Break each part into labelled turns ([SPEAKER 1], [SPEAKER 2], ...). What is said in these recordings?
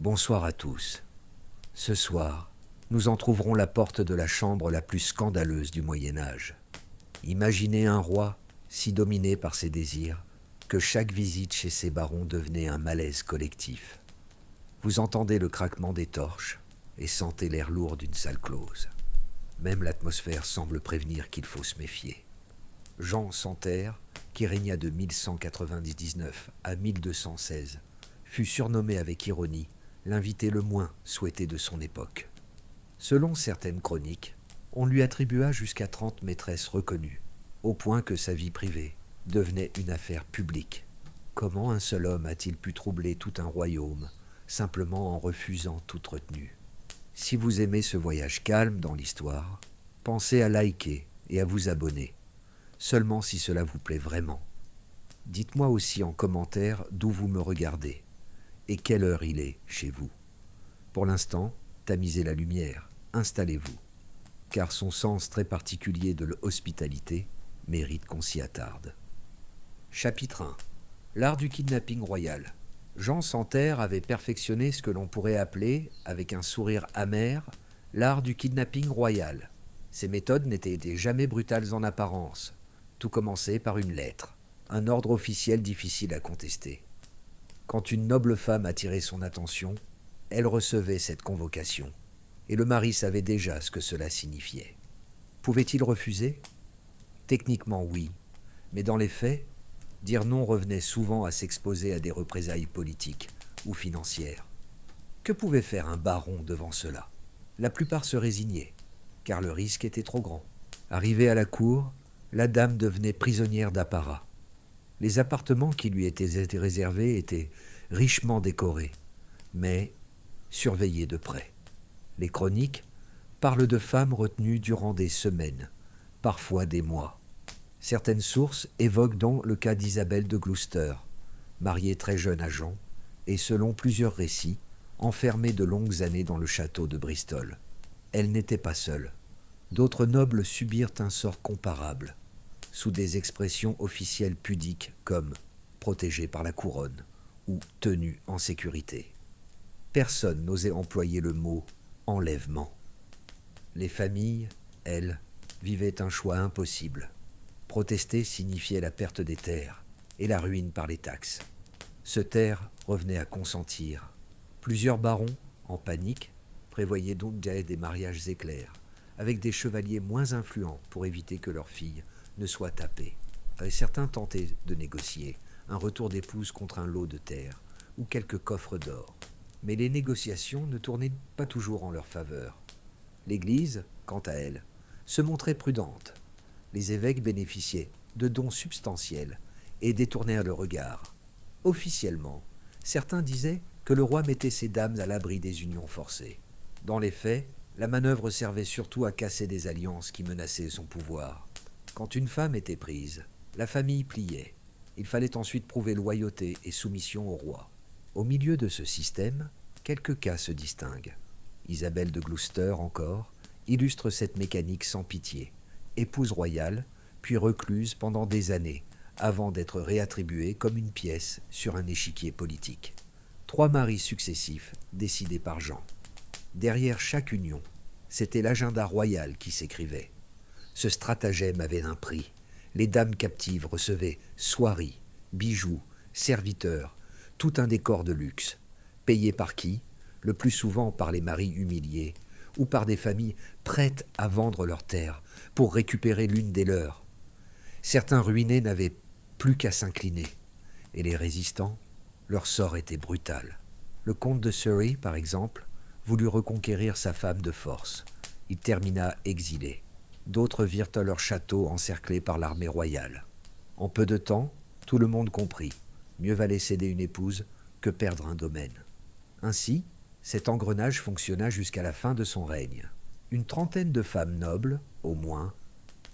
[SPEAKER 1] Bonsoir à tous. Ce soir, nous entrouvrons la porte de la chambre la plus scandaleuse du Moyen-Âge. Imaginez un roi si dominé par ses désirs que chaque visite chez ses barons devenait un malaise collectif. Vous entendez le craquement des torches et sentez l'air lourd d'une salle close. Même l'atmosphère semble prévenir qu'il faut se méfier. Jean Santerre, qui régna de 1199 à 1216, fut surnommé avec ironie l'invité le moins souhaité de son époque. Selon certaines chroniques, on lui attribua jusqu'à 30 maîtresses reconnues, au point que sa vie privée devenait une affaire publique. Comment un seul homme a-t-il pu troubler tout un royaume, simplement en refusant toute retenue? Si vous aimez ce voyage calme dans l'histoire, pensez à liker et à vous abonner, seulement si cela vous plaît vraiment. Dites-moi aussi en commentaire d'où vous me regardez et quelle heure il est chez vous. Pour l'instant, tamisez la lumière, installez-vous, car son sens très particulier de l'hospitalité mérite qu'on s'y attarde. Chapitre 1. L'art du kidnapping royal. Jean Santerre avait perfectionné ce que l'on pourrait appeler, avec un sourire amer, l'art du kidnapping royal. Ces méthodes n'étaient jamais brutales en apparence. Tout commençait par une lettre, un ordre officiel difficile à contester. Quand une noble femme attirait son attention, elle recevait cette convocation, et le mari savait déjà ce que cela signifiait. Pouvait-il refuser? Techniquement oui, mais dans les faits, dire non revenait souvent à s'exposer à des représailles politiques ou financières. Que pouvait faire un baron devant cela? La plupart se résignaient, car le risque était trop grand. Arrivée à la cour, la dame devenait prisonnière d'apparat. Les appartements qui lui étaient réservés étaient richement décorés, mais surveillés de près. Les chroniques parlent de femmes retenues durant des semaines, parfois des mois. Certaines sources évoquent donc le cas d'Isabelle de Gloucester, mariée très jeune à Jean, et selon plusieurs récits, enfermée de longues années dans le château de Bristol. Elle n'était pas seule. D'autres nobles subirent un sort comparable, sous des expressions officielles pudiques comme « protégé par la couronne » ou « tenu en sécurité ». Personne n'osait employer le mot « enlèvement ». Les familles, elles, vivaient un choix impossible. Protester signifiait la perte des terres et la ruine par les taxes. Se taire revenait à consentir. Plusieurs barons, en panique, prévoyaient donc des mariages éclairs, avec des chevaliers moins influents pour éviter que leurs filles ne soient tapées. Et certains tentaient de négocier un retour d'épouse contre un lot de terre ou quelques coffres d'or. Mais les négociations ne tournaient pas toujours en leur faveur. L'Église, quant à elle, se montrait prudente. Les évêques bénéficiaient de dons substantiels et détournèrent le regard. Officiellement, certains disaient que le roi mettait ses dames à l'abri des unions forcées. Dans les faits, la manœuvre servait surtout à casser des alliances qui menaçaient son pouvoir. Quand une femme était prise, la famille pliait. Il fallait ensuite prouver loyauté et soumission au roi. Au milieu de ce système, quelques cas se distinguent. Isabelle de Gloucester, encore, illustre cette mécanique sans pitié. Épouse royale, puis recluse pendant des années, avant d'être réattribuée comme une pièce sur un échiquier politique. 3 maris successifs décidés par Jean. Derrière chaque union, c'était l'agenda royal qui s'écrivait. Ce stratagème avait un prix. Les dames captives recevaient soieries, bijoux, serviteurs, tout un décor de luxe. Payés par qui? Le plus souvent par les maris humiliés ou par des familles prêtes à vendre leurs terres pour récupérer l'une des leurs. Certains ruinés n'avaient plus qu'à s'incliner, et les résistants, leur sort était brutal. Le comte de Surrey, par exemple, voulut reconquérir sa femme de force. Il termina exilé. D'autres virent leur château encerclé par l'armée royale. En peu de temps, tout le monde comprit. Mieux valait céder une épouse que perdre un domaine. Ainsi, cet engrenage fonctionna jusqu'à la fin de son règne. Une trentaine de femmes nobles, au moins,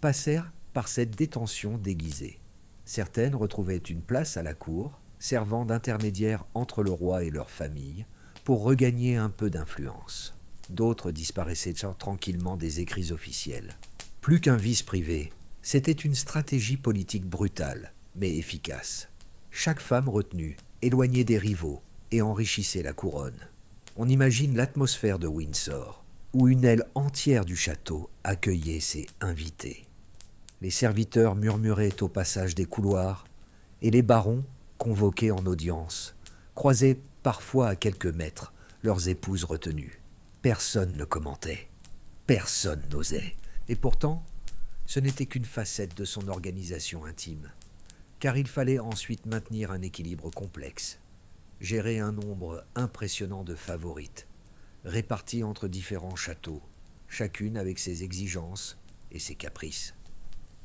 [SPEAKER 1] passèrent par cette détention déguisée. Certaines retrouvaient une place à la cour, servant d'intermédiaire entre le roi et leur famille, pour regagner un peu d'influence. D'autres disparaissaient tranquillement des écrits officiels. Plus qu'un vice privé, c'était une stratégie politique brutale, mais efficace. Chaque femme retenue éloignait des rivaux et enrichissait la couronne. On imagine l'atmosphère de Windsor, où une aile entière du château accueillait ses invités. Les serviteurs murmuraient au passage des couloirs, et les barons, convoqués en audience, croisaient parfois à quelques mètres leurs épouses retenues. Personne ne commentait, personne n'osait. Et pourtant, ce n'était qu'une facette de son organisation intime, car il fallait ensuite maintenir un équilibre complexe, gérer un nombre impressionnant de favorites, réparties entre différents châteaux, chacune avec ses exigences et ses caprices.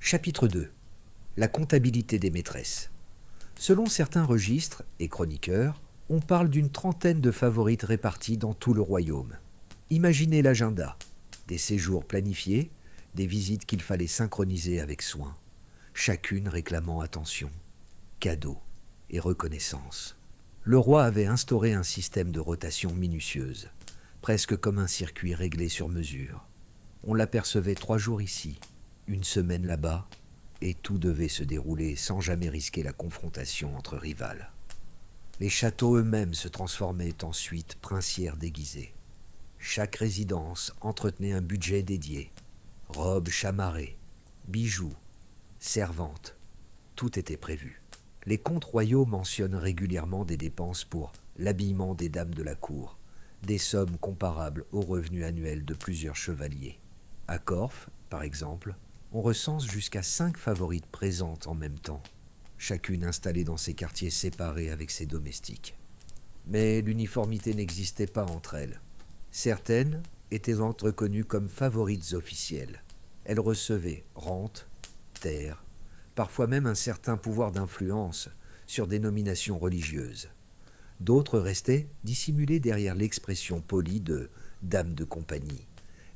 [SPEAKER 1] Chapitre 2. La comptabilité des maîtresses. Selon certains registres et chroniqueurs, on parle d'une trentaine de favorites réparties dans tout le royaume. Imaginez l'agenda, des séjours planifiés, des visites qu'il fallait synchroniser avec soin, chacune réclamant attention, cadeaux et reconnaissance. Le roi avait instauré un système de rotation minutieuse, presque comme un circuit réglé sur mesure. On l'apercevait 3 jours ici, 1 semaine là-bas, et tout devait se dérouler sans jamais risquer la confrontation entre rivales. Les châteaux eux-mêmes se transformaient en suites princières déguisées. Chaque résidence entretenait un budget dédié. Robes chamarrées, bijoux, servantes, tout était prévu. Les comptes royaux mentionnent régulièrement des dépenses pour l'habillement des dames de la cour, des sommes comparables aux revenus annuels de plusieurs chevaliers. À Corfe, par exemple, on recense jusqu'à 5 favorites présentes en même temps, chacune installée dans ses quartiers séparés avec ses domestiques. Mais l'uniformité n'existait pas entre elles. Certaines étaient reconnues comme favorites officielles. Elles recevaient rente, terre, parfois même un certain pouvoir d'influence sur des nominations religieuses. D'autres restaient dissimulées derrière l'expression polie de « dame de compagnie ».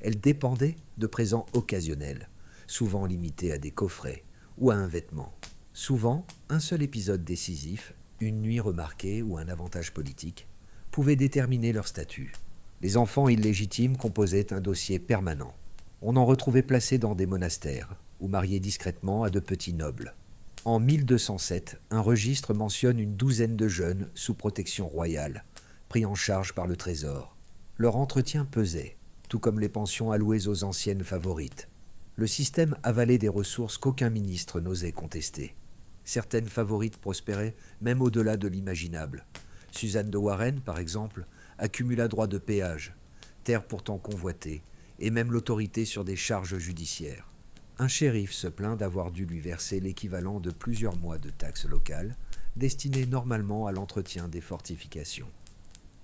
[SPEAKER 1] Elles dépendaient de présents occasionnels, souvent limités à des coffrets ou à un vêtement. Souvent, un seul épisode décisif, une nuit remarquée ou un avantage politique, pouvait déterminer leur statut. Les enfants illégitimes composaient un dossier permanent. On en retrouvait placés dans des monastères ou mariés discrètement à de petits nobles. En 1207, un registre mentionne une douzaine de jeunes sous protection royale, pris en charge par le trésor. Leur entretien pesait, tout comme les pensions allouées aux anciennes favorites. Le système avalait des ressources qu'aucun ministre n'osait contester. Certaines favorites prospéraient même au-delà de l'imaginable. Suzanne de Warren, par exemple, accumula droit de péage, terre pourtant convoitée, et même l'autorité sur des charges judiciaires. Un shérif se plaint d'avoir dû lui verser l'équivalent de plusieurs mois de taxes locales, destinées normalement à l'entretien des fortifications.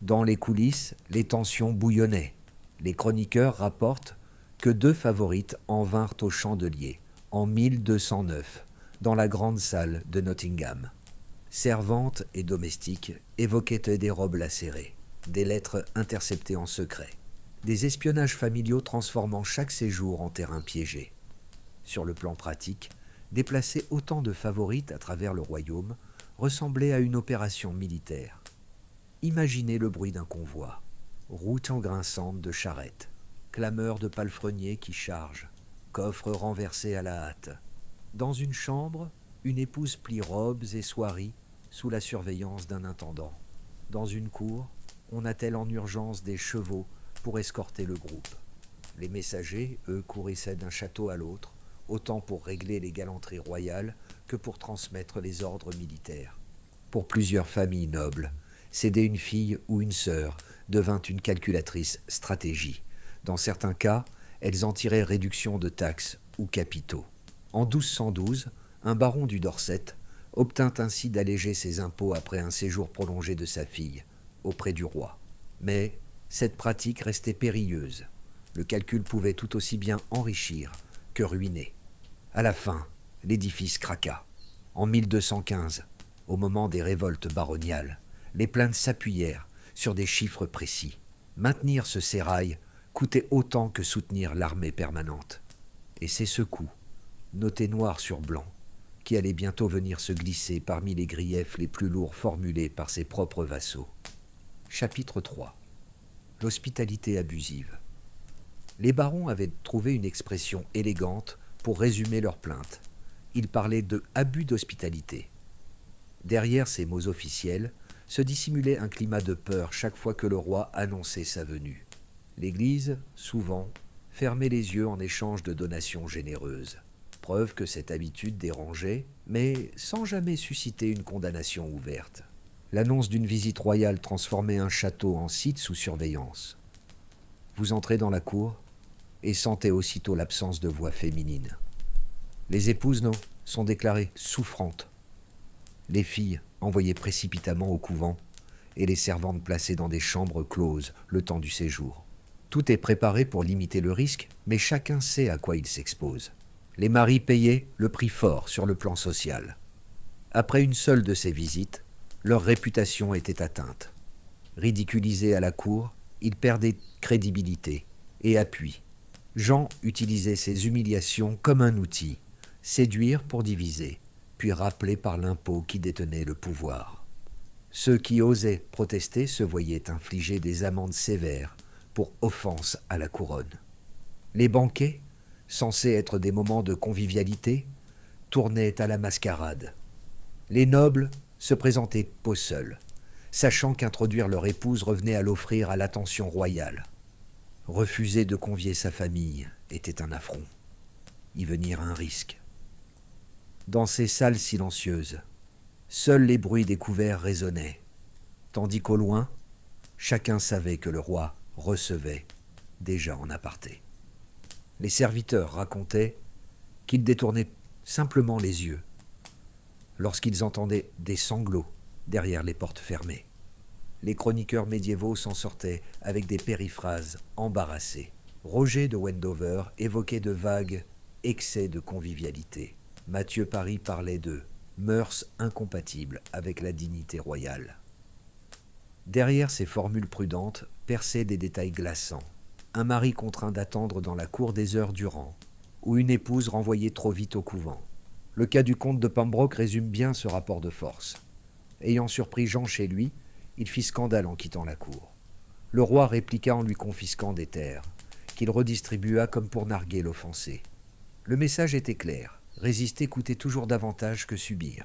[SPEAKER 1] Dans les coulisses, les tensions bouillonnaient. Les chroniqueurs rapportent que 2 favorites en vinrent aux Chandeliers, en 1209, dans la grande salle de Nottingham. Servantes et domestiques évoquaient des robes lacérées, des lettres interceptées en secret, des espionnages familiaux transformant chaque séjour en terrain piégé. Sur le plan pratique, déplacer autant de favorites à travers le royaume ressemblait à une opération militaire. Imaginez le bruit d'un convoi, route grinçante de charrettes, clameurs de palefreniers qui chargent, coffres renversés à la hâte. Dans une chambre, une épouse plie robes et soieries sous la surveillance d'un intendant. Dans une cour, on attelle en urgence des chevaux pour escorter le groupe. Les messagers, eux, courissaient d'un château à l'autre, autant pour régler les galanteries royales que pour transmettre les ordres militaires. Pour plusieurs familles nobles, céder une fille ou une sœur devint une calculatrice stratégie. Dans certains cas, elles en tiraient réduction de taxes ou capitaux. En 1212, un baron du Dorset obtint ainsi d'alléger ses impôts après un séjour prolongé de sa fille, auprès du roi. Mais cette pratique restait périlleuse. Le calcul pouvait tout aussi bien enrichir que ruiner. À la fin, l'édifice craqua. En 1215, au moment des révoltes baroniales, les plaintes s'appuyèrent sur des chiffres précis. Maintenir ce sérail coûtait autant que soutenir l'armée permanente. Et c'est ce coût, noté noir sur blanc, qui allait bientôt venir se glisser parmi les griefs les plus lourds formulés par ses propres vassaux. Chapitre 3. L'hospitalité abusive. Les barons avaient trouvé une expression élégante pour résumer leurs plaintes. Ils parlaient de « abus d'hospitalité ». Derrière ces mots officiels se dissimulait un climat de peur chaque fois que le roi annonçait sa venue. L'Église, souvent, fermait les yeux en échange de donations généreuses. Preuve que cette habitude dérangeait, mais sans jamais susciter une condamnation ouverte. L'annonce d'une visite royale transformait un château en site sous surveillance. Vous entrez dans la cour et sentez aussitôt l'absence de voix féminine. Les épouses, non, sont déclarées souffrantes. Les filles envoyées précipitamment au couvent et les servantes placées dans des chambres closes le temps du séjour. Tout est préparé pour limiter le risque, mais chacun sait à quoi il s'expose. Les maris payaient le prix fort sur le plan social. Après une seule de ces visites, leur réputation était atteinte. Ridiculisés à la cour, ils perdaient crédibilité et appui. Jean utilisait ces humiliations comme un outil, séduire pour diviser, puis rappeler par l'impôt qui détenait le pouvoir. Ceux qui osaient protester se voyaient infliger des amendes sévères pour offense à la couronne. Les banquets, censés être des moments de convivialité, tournaient à la mascarade. Les nobles se présentaient peau seule, sachant qu'introduire leur épouse revenait à l'offrir à l'attention royale. Refuser de convier sa famille était un affront, y venir un risque. Dans ces salles silencieuses, seuls les bruits des couverts résonnaient, tandis qu'au loin, chacun savait que le roi recevait, déjà en aparté. Les serviteurs racontaient qu'ils détournaient simplement les yeux lorsqu'ils entendaient des sanglots derrière les portes fermées. Les chroniqueurs médiévaux s'en sortaient avec des périphrases embarrassées. Roger de Wendover évoquait de vagues excès de convivialité. Mathieu Paris parlait de mœurs incompatibles avec la dignité royale. Derrière ces formules prudentes perçaient des détails glaçants. Un mari contraint d'attendre dans la cour des heures durant, ou une épouse renvoyée trop vite au couvent. Le cas du comte de Pembroke résume bien ce rapport de force. Ayant surpris Jean chez lui, il fit scandale en quittant la cour. Le roi répliqua en lui confisquant des terres, qu'il redistribua comme pour narguer l'offensé. Le message était clair, résister coûtait toujours davantage que subir.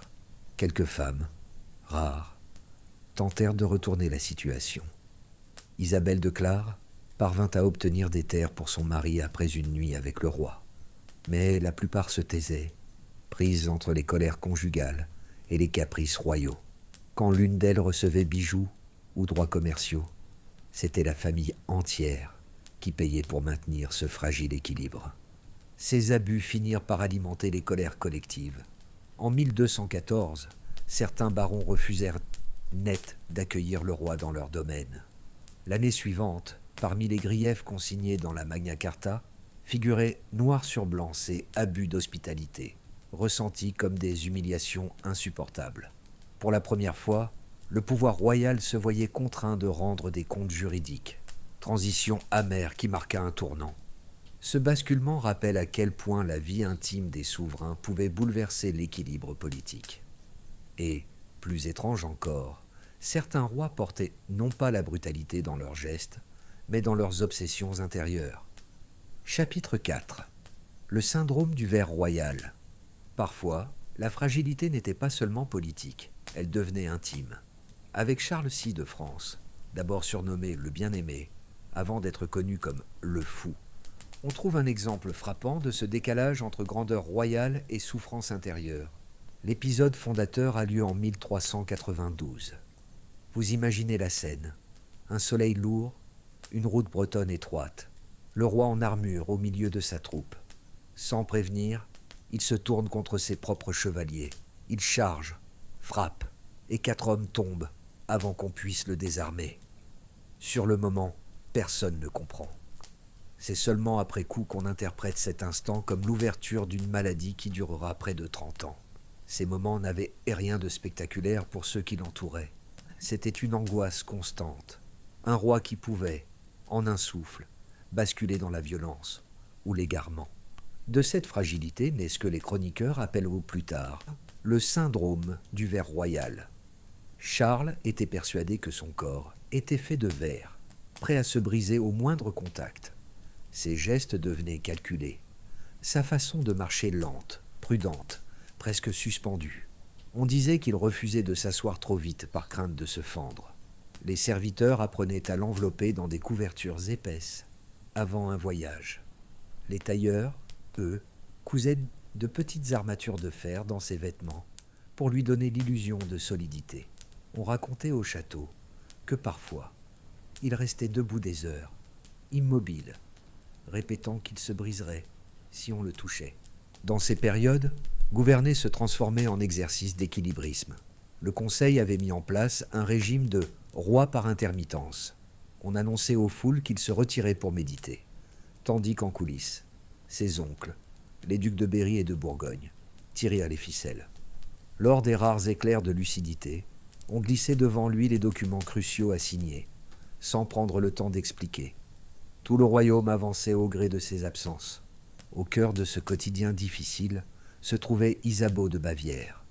[SPEAKER 1] Quelques femmes, rares, tentèrent de retourner la situation. Isabelle de Clare parvint à obtenir des terres pour son mari après une nuit avec le roi. Mais la plupart se taisaient, prises entre les colères conjugales et les caprices royaux. Quand l'une d'elles recevait bijoux ou droits commerciaux, c'était la famille entière qui payait pour maintenir ce fragile équilibre. Ces abus finirent par alimenter les colères collectives. En 1214, certains barons refusèrent net d'accueillir le roi dans leur domaine. L'année suivante, parmi les griefs consignés dans la Magna Carta, figuraient noir sur blanc ces abus d'hospitalité, ressentis comme des humiliations insupportables. Pour la première fois, le pouvoir royal se voyait contraint de rendre des comptes juridiques, transition amère qui marqua un tournant. Ce basculement rappelle à quel point la vie intime des souverains pouvait bouleverser l'équilibre politique. Et, plus étrange encore, certains rois portaient non pas la brutalité dans leurs gestes, mais dans leurs obsessions intérieures. Chapitre 4. Le syndrome du ver royal. Parfois, la fragilité n'était pas seulement politique, elle devenait intime. Avec Charles VI de France, d'abord surnommé le Bien-Aimé, avant d'être connu comme le Fou, on trouve un exemple frappant de ce décalage entre grandeur royale et souffrance intérieure. L'épisode fondateur a lieu en 1392. Vous imaginez la scène. Un soleil lourd, une route bretonne étroite, le roi en armure au milieu de sa troupe. Sans prévenir, il se tourne contre ses propres chevaliers. Il charge, frappe, et 4 hommes tombent avant qu'on puisse le désarmer. Sur le moment, personne ne comprend. C'est seulement après coup qu'on interprète cet instant comme l'ouverture d'une maladie qui durera près de 30 ans. Ces moments n'avaient rien de spectaculaire pour ceux qui l'entouraient. C'était une angoisse constante. Un roi qui pouvait, en un souffle, basculer dans la violence ou l'égarement. De cette fragilité naît ce que les chroniqueurs appellent au plus tard le syndrome du ver royal. Charles était persuadé que son corps était fait de verre, prêt à se briser au moindre contact. Ses gestes devenaient calculés, sa façon de marcher lente, prudente, presque suspendue. On disait qu'il refusait de s'asseoir trop vite par crainte de se fendre. Les serviteurs apprenaient à l'envelopper dans des couvertures épaisses avant un voyage. Les tailleurs, eux, cousaient de petites armatures de fer dans ses vêtements pour lui donner l'illusion de solidité. On racontait au château que parfois, il restait debout des heures, immobile, répétant qu'il se briserait si on le touchait. Dans ces périodes, gouverner se transformait en exercice d'équilibrisme. Le Conseil avait mis en place un régime de roi par intermittence. On annonçait aux foules qu'il se retirait pour méditer, tandis qu'en coulisses, ses oncles, les ducs de Berry et de Bourgogne, tiraient à les ficelles. Lors des rares éclairs de lucidité, on glissait devant lui les documents cruciaux à signer, sans prendre le temps d'expliquer. Tout le royaume avançait au gré de ses absences. Au cœur de ce quotidien difficile se trouvait Isabeau de Bavière.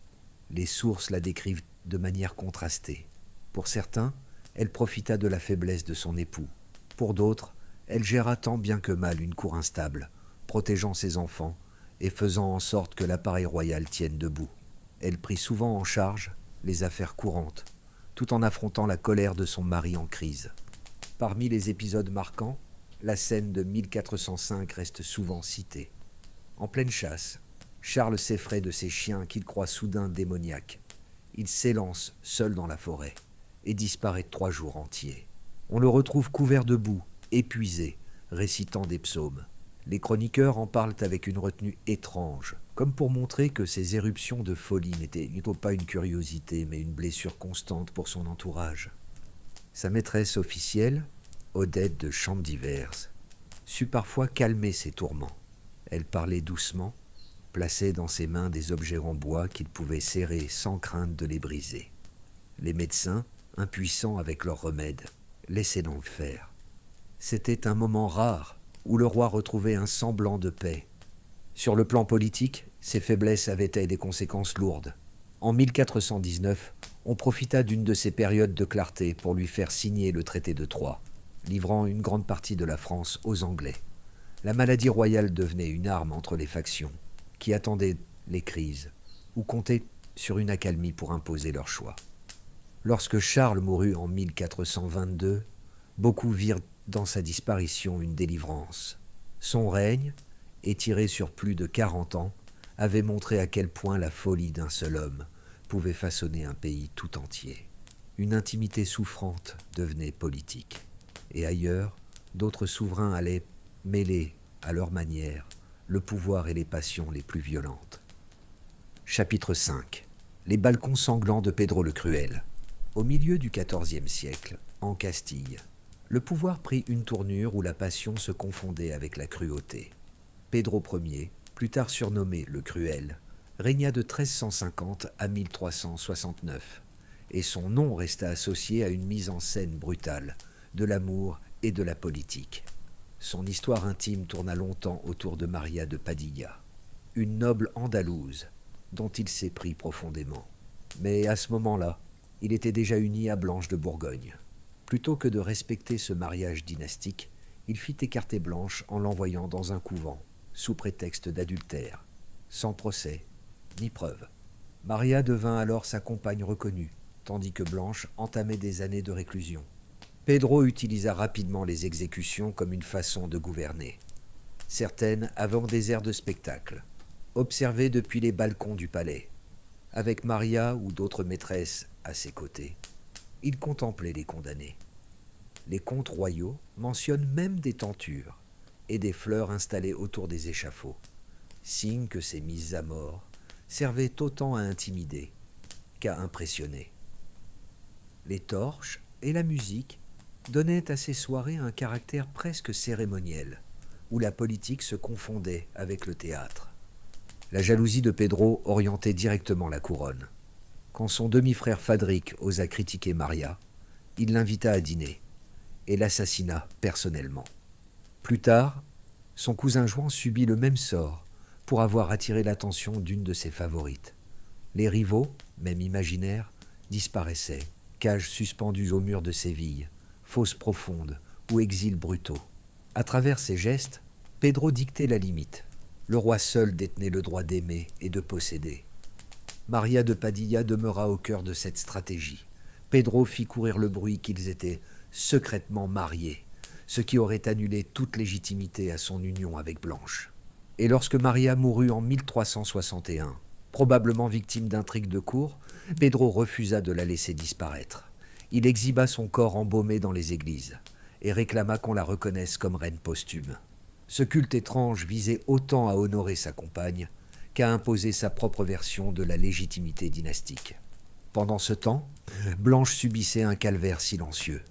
[SPEAKER 1] Les sources la décrivent de manière contrastée. Pour certains, elle profita de la faiblesse de son époux. Pour d'autres, elle géra tant bien que mal une cour instable, protégeant ses enfants et faisant en sorte que l'appareil royal tienne debout. Elle prit souvent en charge les affaires courantes, tout en affrontant la colère de son mari en crise. Parmi les épisodes marquants, la scène de 1405 reste souvent citée. En pleine chasse, Charles s'effraie de ses chiens qu'il croit soudain démoniaques. Il s'élance seul dans la forêt et disparaît 3 jours entiers. On le retrouve couvert de boue, épuisé, récitant des psaumes. Les chroniqueurs en parlent avec une retenue étrange, comme pour montrer que ces éruptions de folie n'étaient pas une curiosité, mais une blessure constante pour son entourage. Sa maîtresse officielle, Odette de Champdivers, sut parfois calmer ses tourments. Elle parlait doucement, plaçait dans ses mains des objets en bois qu'il pouvait serrer sans crainte de les briser. Les médecins, impuissants avec leurs remèdes, laissaient donc faire. C'était un moment rare où le roi retrouvait un semblant de paix. Sur le plan politique, ses faiblesses avaient des conséquences lourdes. En 1419, on profita d'une de ces périodes de clarté pour lui faire signer le traité de Troyes, livrant une grande partie de la France aux Anglais. La maladie royale devenait une arme entre les factions, qui attendaient les crises, ou comptaient sur une accalmie pour imposer leur choix. Lorsque Charles mourut en 1422, beaucoup virent dans sa disparition une délivrance. Son règne, étiré sur plus de 40 ans, avait montré à quel point la folie d'un seul homme pouvait façonner un pays tout entier. Une intimité souffrante devenait politique. Et ailleurs, d'autres souverains allaient mêler, à leur manière, le pouvoir et les passions les plus violentes. Chapitre 5. Les balcons sanglants de Pedro le Cruel. Au milieu du XIVe siècle, en Castille, le pouvoir prit une tournure où la passion se confondait avec la cruauté. Pedro Ier, plus tard surnommé le Cruel, régna de 1350 à 1369, et son nom resta associé à une mise en scène brutale de l'amour et de la politique. Son histoire intime tourna longtemps autour de Maria de Padilla, une noble andalouse dont il s'éprit profondément. Mais à ce moment-là, il était déjà uni à Blanche de Bourgogne. Plutôt que de respecter ce mariage dynastique, il fit écarter Blanche en l'envoyant dans un couvent, sous prétexte d'adultère, sans procès ni preuve. Maria devint alors sa compagne reconnue, tandis que Blanche entamait des années de réclusion. Pedro utilisa rapidement les exécutions comme une façon de gouverner. Certaines avaient des airs de spectacle, observées depuis les balcons du palais. Avec Maria ou d'autres maîtresses à ses côtés, il contemplait les condamnés. Les contes royaux mentionnent même des tentures et des fleurs installées autour des échafauds, signe que ces mises à mort servaient autant à intimider qu'à impressionner. Les torches et la musique donnaient à ces soirées un caractère presque cérémoniel, où la politique se confondait avec le théâtre. La jalousie de Pedro orientait directement la couronne. Quand son demi-frère Fadric osa critiquer Maria, il l'invita à dîner et l'assassina personnellement. Plus tard, son cousin Juan subit le même sort pour avoir attiré l'attention d'une de ses favorites. Les rivaux, même imaginaires, disparaissaient, cages suspendues au mur de Séville, fosses profondes ou exils brutaux. À travers ses gestes, Pedro dictait la limite. Le roi seul détenait le droit d'aimer et de posséder. Maria de Padilla demeura au cœur de cette stratégie. Pedro fit courir le bruit qu'ils étaient secrètement mariés, ce qui aurait annulé toute légitimité à son union avec Blanche. Et lorsque Maria mourut en 1361, probablement victime d'intrigues de cour, Pedro refusa de la laisser disparaître. Il exhiba son corps embaumé dans les églises et réclama qu'on la reconnaisse comme reine posthume. Ce culte étrange visait autant à honorer sa compagne qu'à imposer sa propre version de la légitimité dynastique. Pendant ce temps, Blanche subissait un calvaire silencieux.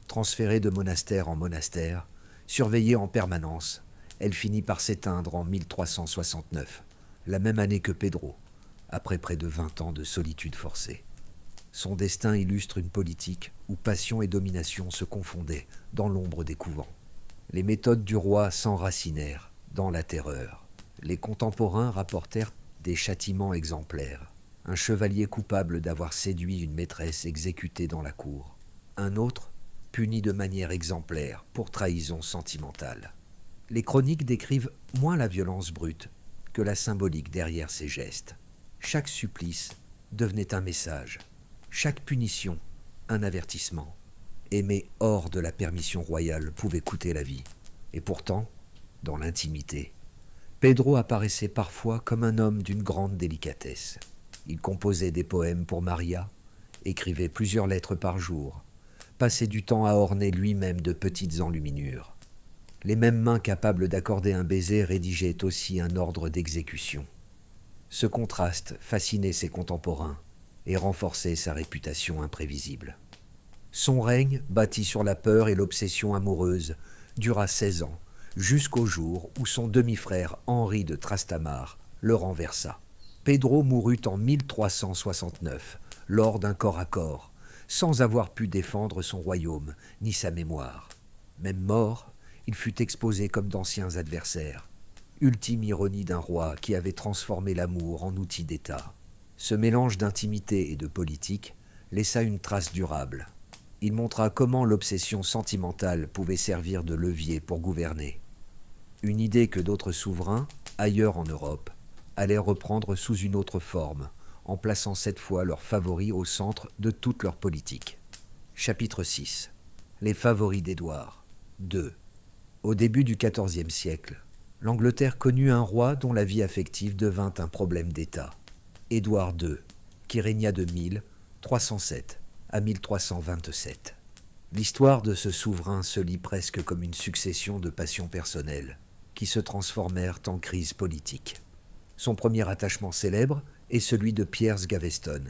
[SPEAKER 1] Transférée de monastère en monastère, surveillée en permanence, elle finit par s'éteindre en 1369, la même année que Pedro, après près de 20 ans de solitude forcée. Son destin illustre une politique où passion et domination se confondaient dans l'ombre des couvents. Les méthodes du roi s'enracinèrent dans la terreur. Les contemporains rapportèrent des châtiments exemplaires. Un chevalier coupable d'avoir séduit une maîtresse exécutée dans la cour. Un autre puni de manière exemplaire pour trahison sentimentale. Les chroniques décrivent moins la violence brute que la symbolique derrière ces gestes. Chaque supplice devenait un message, chaque punition un avertissement. Aimer hors de la permission royale pouvait coûter la vie. Et pourtant, dans l'intimité, Pedro apparaissait parfois comme un homme d'une grande délicatesse. Il composait des poèmes pour Maria, écrivait plusieurs lettres par jour, passait du temps à orner lui-même de petites enluminures. Les mêmes mains capables d'accorder un baiser rédigeaient aussi un ordre d'exécution. Ce contraste fascinait ses contemporains et renforçait sa réputation imprévisible. Son règne, bâti sur la peur et l'obsession amoureuse, dura 16 ans, jusqu'au jour où son demi-frère Henri de Trastamare le renversa. Pedro mourut en 1369, lors d'un corps à corps, sans avoir pu défendre son royaume ni sa mémoire. Même mort, il fut exposé comme d'anciens adversaires. Ultime ironie d'un roi qui avait transformé l'amour en outil d'État. Ce mélange d'intimité et de politique laissa une trace durable. Il montra comment l'obsession sentimentale pouvait servir de levier pour gouverner. Une idée que d'autres souverains, ailleurs en Europe, allaient reprendre sous une autre forme, en plaçant cette fois leurs favoris au centre de toute leur politique. Chapitre 6. Les favoris d'Édouard. 2. Au début du XIVe siècle, l'Angleterre connut un roi dont la vie affective devint un problème d'État. Édouard II, qui régna de 1307 à 1327. L'histoire de ce souverain se lit presque comme une succession de passions personnelles, qui se transformèrent en crise politique. Son premier attachement célèbre est celui de Piers Gaveston.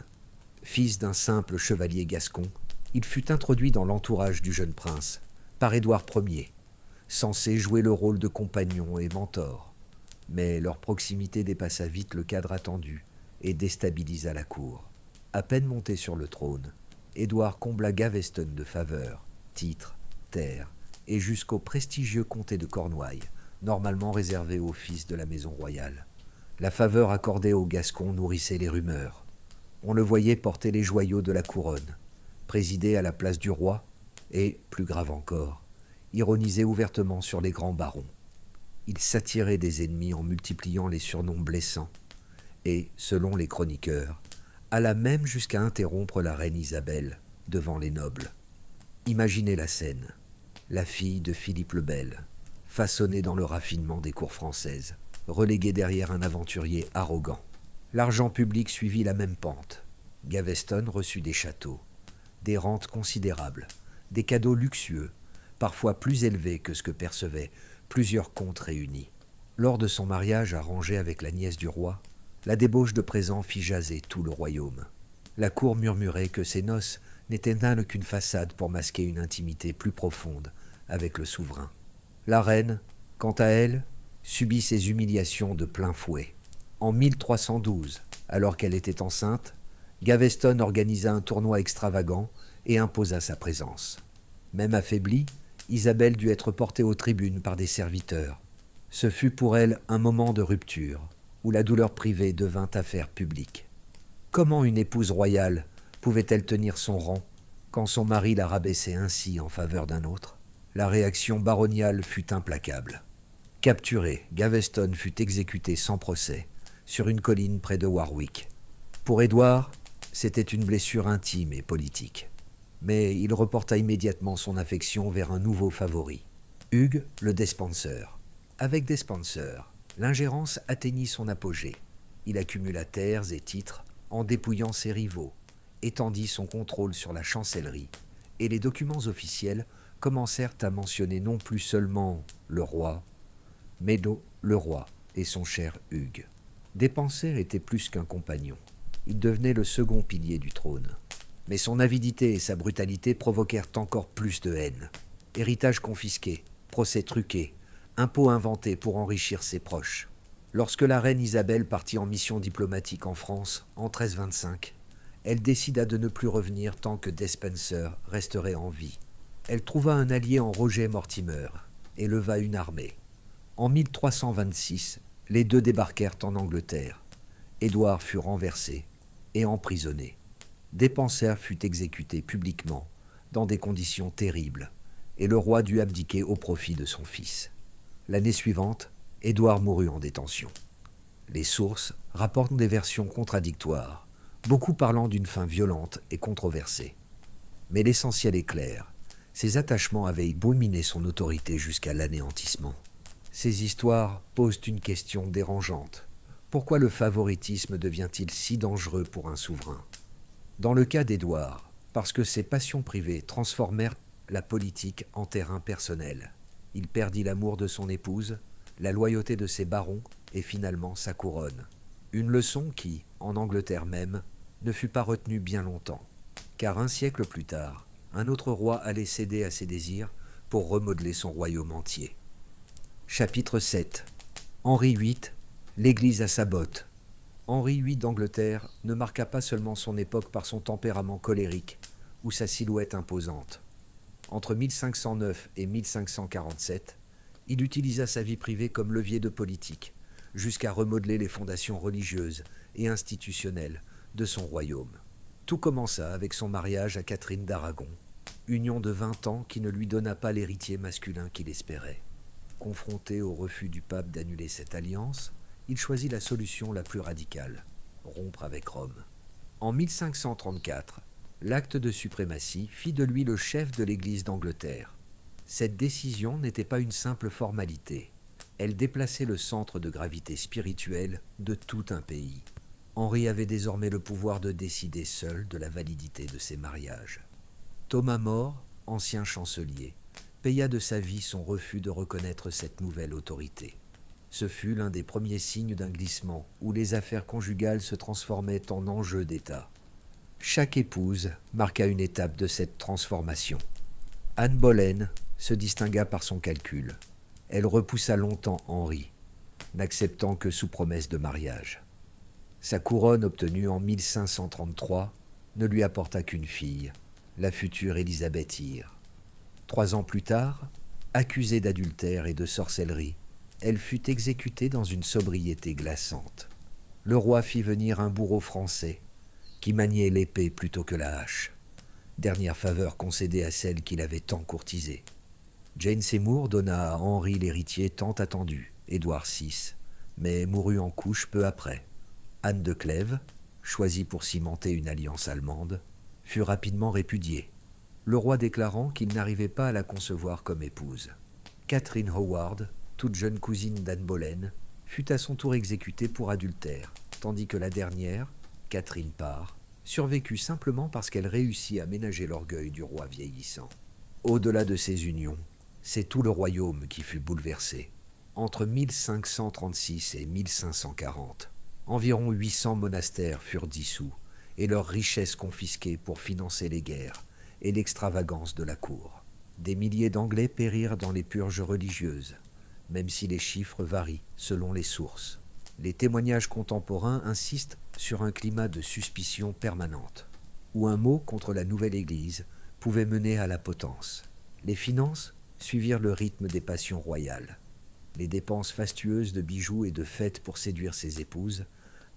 [SPEAKER 1] Fils d'un simple chevalier gascon, il fut introduit dans l'entourage du jeune prince par Édouard Ier, censé jouer le rôle de compagnon et mentor. Mais leur proximité dépassa vite le cadre attendu et déstabilisa la cour. À peine monté sur le trône, Édouard combla Gaveston de faveurs, titres, terres et jusqu'au prestigieux comté de Cornouailles, normalement réservé aux fils de la maison royale. La faveur accordée aux Gascons nourrissait les rumeurs. On le voyait porter les joyaux de la couronne, présider à la place du roi et, plus grave encore, ironiser ouvertement sur les grands barons. Il s'attirait des ennemis en multipliant les surnoms blessants et, selon les chroniqueurs, alla même jusqu'à interrompre la reine Isabelle devant les nobles. Imaginez la scène. La fille de Philippe le Bel, façonnée dans le raffinement des cours françaises, reléguée derrière un aventurier arrogant. L'argent public suivit la même pente. Gaveston reçut des châteaux, des rentes considérables, des cadeaux luxueux, parfois plus élevés que ce que percevaient plusieurs comtes réunis. Lors de son mariage arrangé avec la nièce du roi, la débauche de présents fit jaser tout le royaume. La cour murmurait que ces noces n'étaient qu'une façade pour masquer une intimité plus profonde avec le souverain. La reine, quant à elle, subit ces humiliations de plein fouet. En 1312, alors qu'elle était enceinte, Gaveston organisa un tournoi extravagant et imposa sa présence. Même affaiblie, Isabelle dut être portée aux tribunes par des serviteurs. Ce fut pour elle un moment de rupture, où la douleur privée devint affaire publique. Comment une épouse royale pouvait-elle tenir son rang quand son mari la rabaissait ainsi en faveur d'un autre? La réaction baroniale fut implacable. Capturé, Gaveston fut exécuté sans procès, sur une colline près de Warwick. Pour Édouard, c'était une blessure intime et politique. Mais il reporta immédiatement son affection vers un nouveau favori, Hugues le Despenser. Avec Despenser, l'ingérence atteignit son apogée. Il accumula terres et titres en dépouillant ses rivaux, étendit son contrôle sur la chancellerie, et les documents officiels commencèrent à mentionner non plus seulement le roi, mais le roi et son cher Hugues. Despenser était plus qu'un compagnon. Il devenait le second pilier du trône. Mais son avidité et sa brutalité provoquèrent encore plus de haine. Héritage confisqué, procès truqués, impôts inventés pour enrichir ses proches. Lorsque la reine Isabelle partit en mission diplomatique en France en 1325, elle décida de ne plus revenir tant que Despenser resterait en vie. Elle trouva un allié en Roger Mortimer et leva une armée. En 1326, les deux débarquèrent en Angleterre. Édouard fut renversé et emprisonné. Despenser fut exécuté publiquement, dans des conditions terribles, et le roi dut abdiquer au profit de son fils. L'année suivante, Édouard mourut en détention. Les sources rapportent des versions contradictoires, beaucoup parlant d'une fin violente et controversée. Mais l'essentiel est clair, ses attachements avaient dominé son autorité jusqu'à l'anéantissement. Ces histoires posent une question dérangeante. Pourquoi le favoritisme devient-il si dangereux pour un souverain ? Dans le cas d'Édouard, parce que ses passions privées transformèrent la politique en terrain personnel. Il perdit l'amour de son épouse, la loyauté de ses barons et finalement sa couronne. Une leçon qui, en Angleterre même, ne fut pas retenue bien longtemps. Car un siècle plus tard, un autre roi allait céder à ses désirs pour remodeler son royaume entier. Chapitre 7. Henri VIII, l'Église à sa botte. Henri VIII d'Angleterre ne marqua pas seulement son époque par son tempérament colérique ou sa silhouette imposante. Entre 1509 et 1547, il utilisa sa vie privée comme levier de politique, jusqu'à remodeler les fondations religieuses et institutionnelles de son royaume. Tout commença avec son mariage à Catherine d'Aragon, union de 20 ans qui ne lui donna pas l'héritier masculin qu'il espérait. Confronté au refus du pape d'annuler cette alliance, il choisit la solution la plus radicale, rompre avec Rome. En 1534, l'acte de suprématie fit de lui le chef de l'Église d'Angleterre. Cette décision n'était pas une simple formalité. Elle déplaçait le centre de gravité spirituelle de tout un pays. Henri avait désormais le pouvoir de décider seul de la validité de ses mariages. Thomas More, ancien chancelier, paya de sa vie son refus de reconnaître cette nouvelle autorité. Ce fut l'un des premiers signes d'un glissement où les affaires conjugales se transformaient en enjeux d'État. Chaque épouse marqua une étape de cette transformation. Anne Boleyn se distingua par son calcul. Elle repoussa longtemps Henri, n'acceptant que sous promesse de mariage. Sa couronne obtenue en 1533 ne lui apporta qu'une fille, la future Élisabeth Ire. 3 ans plus tard, accusée d'adultère et de sorcellerie, elle fut exécutée dans une sobriété glaçante. Le roi fit venir un bourreau français qui maniait l'épée plutôt que la hache, dernière faveur concédée à celle qu'il avait tant courtisée. Jane Seymour donna à Henri l'héritier tant attendu, Édouard VI, mais mourut en couches peu après. Anne de Clèves, choisie pour cimenter une alliance allemande, fut rapidement répudiée, le roi déclarant qu'il n'arrivait pas à la concevoir comme épouse. Catherine Howard, toute jeune cousine d'Anne Boleyn, fut à son tour exécutée pour adultère, tandis que la dernière, Catherine Parr, survécut simplement parce qu'elle réussit à ménager l'orgueil du roi vieillissant. Au-delà de ces unions, c'est tout le royaume qui fut bouleversé. Entre 1536 et 1540, environ 800 monastères furent dissous et leurs richesses confisquées pour financer les guerres et l'extravagance de la cour. Des milliers d'Anglais périrent dans les purges religieuses, même si les chiffres varient selon les sources. Les témoignages contemporains insistent sur un climat de suspicion permanente, où un mot contre la nouvelle Église pouvait mener à la potence. Les finances suivirent le rythme des passions royales. Les dépenses fastueuses de bijoux et de fêtes pour séduire ses épouses,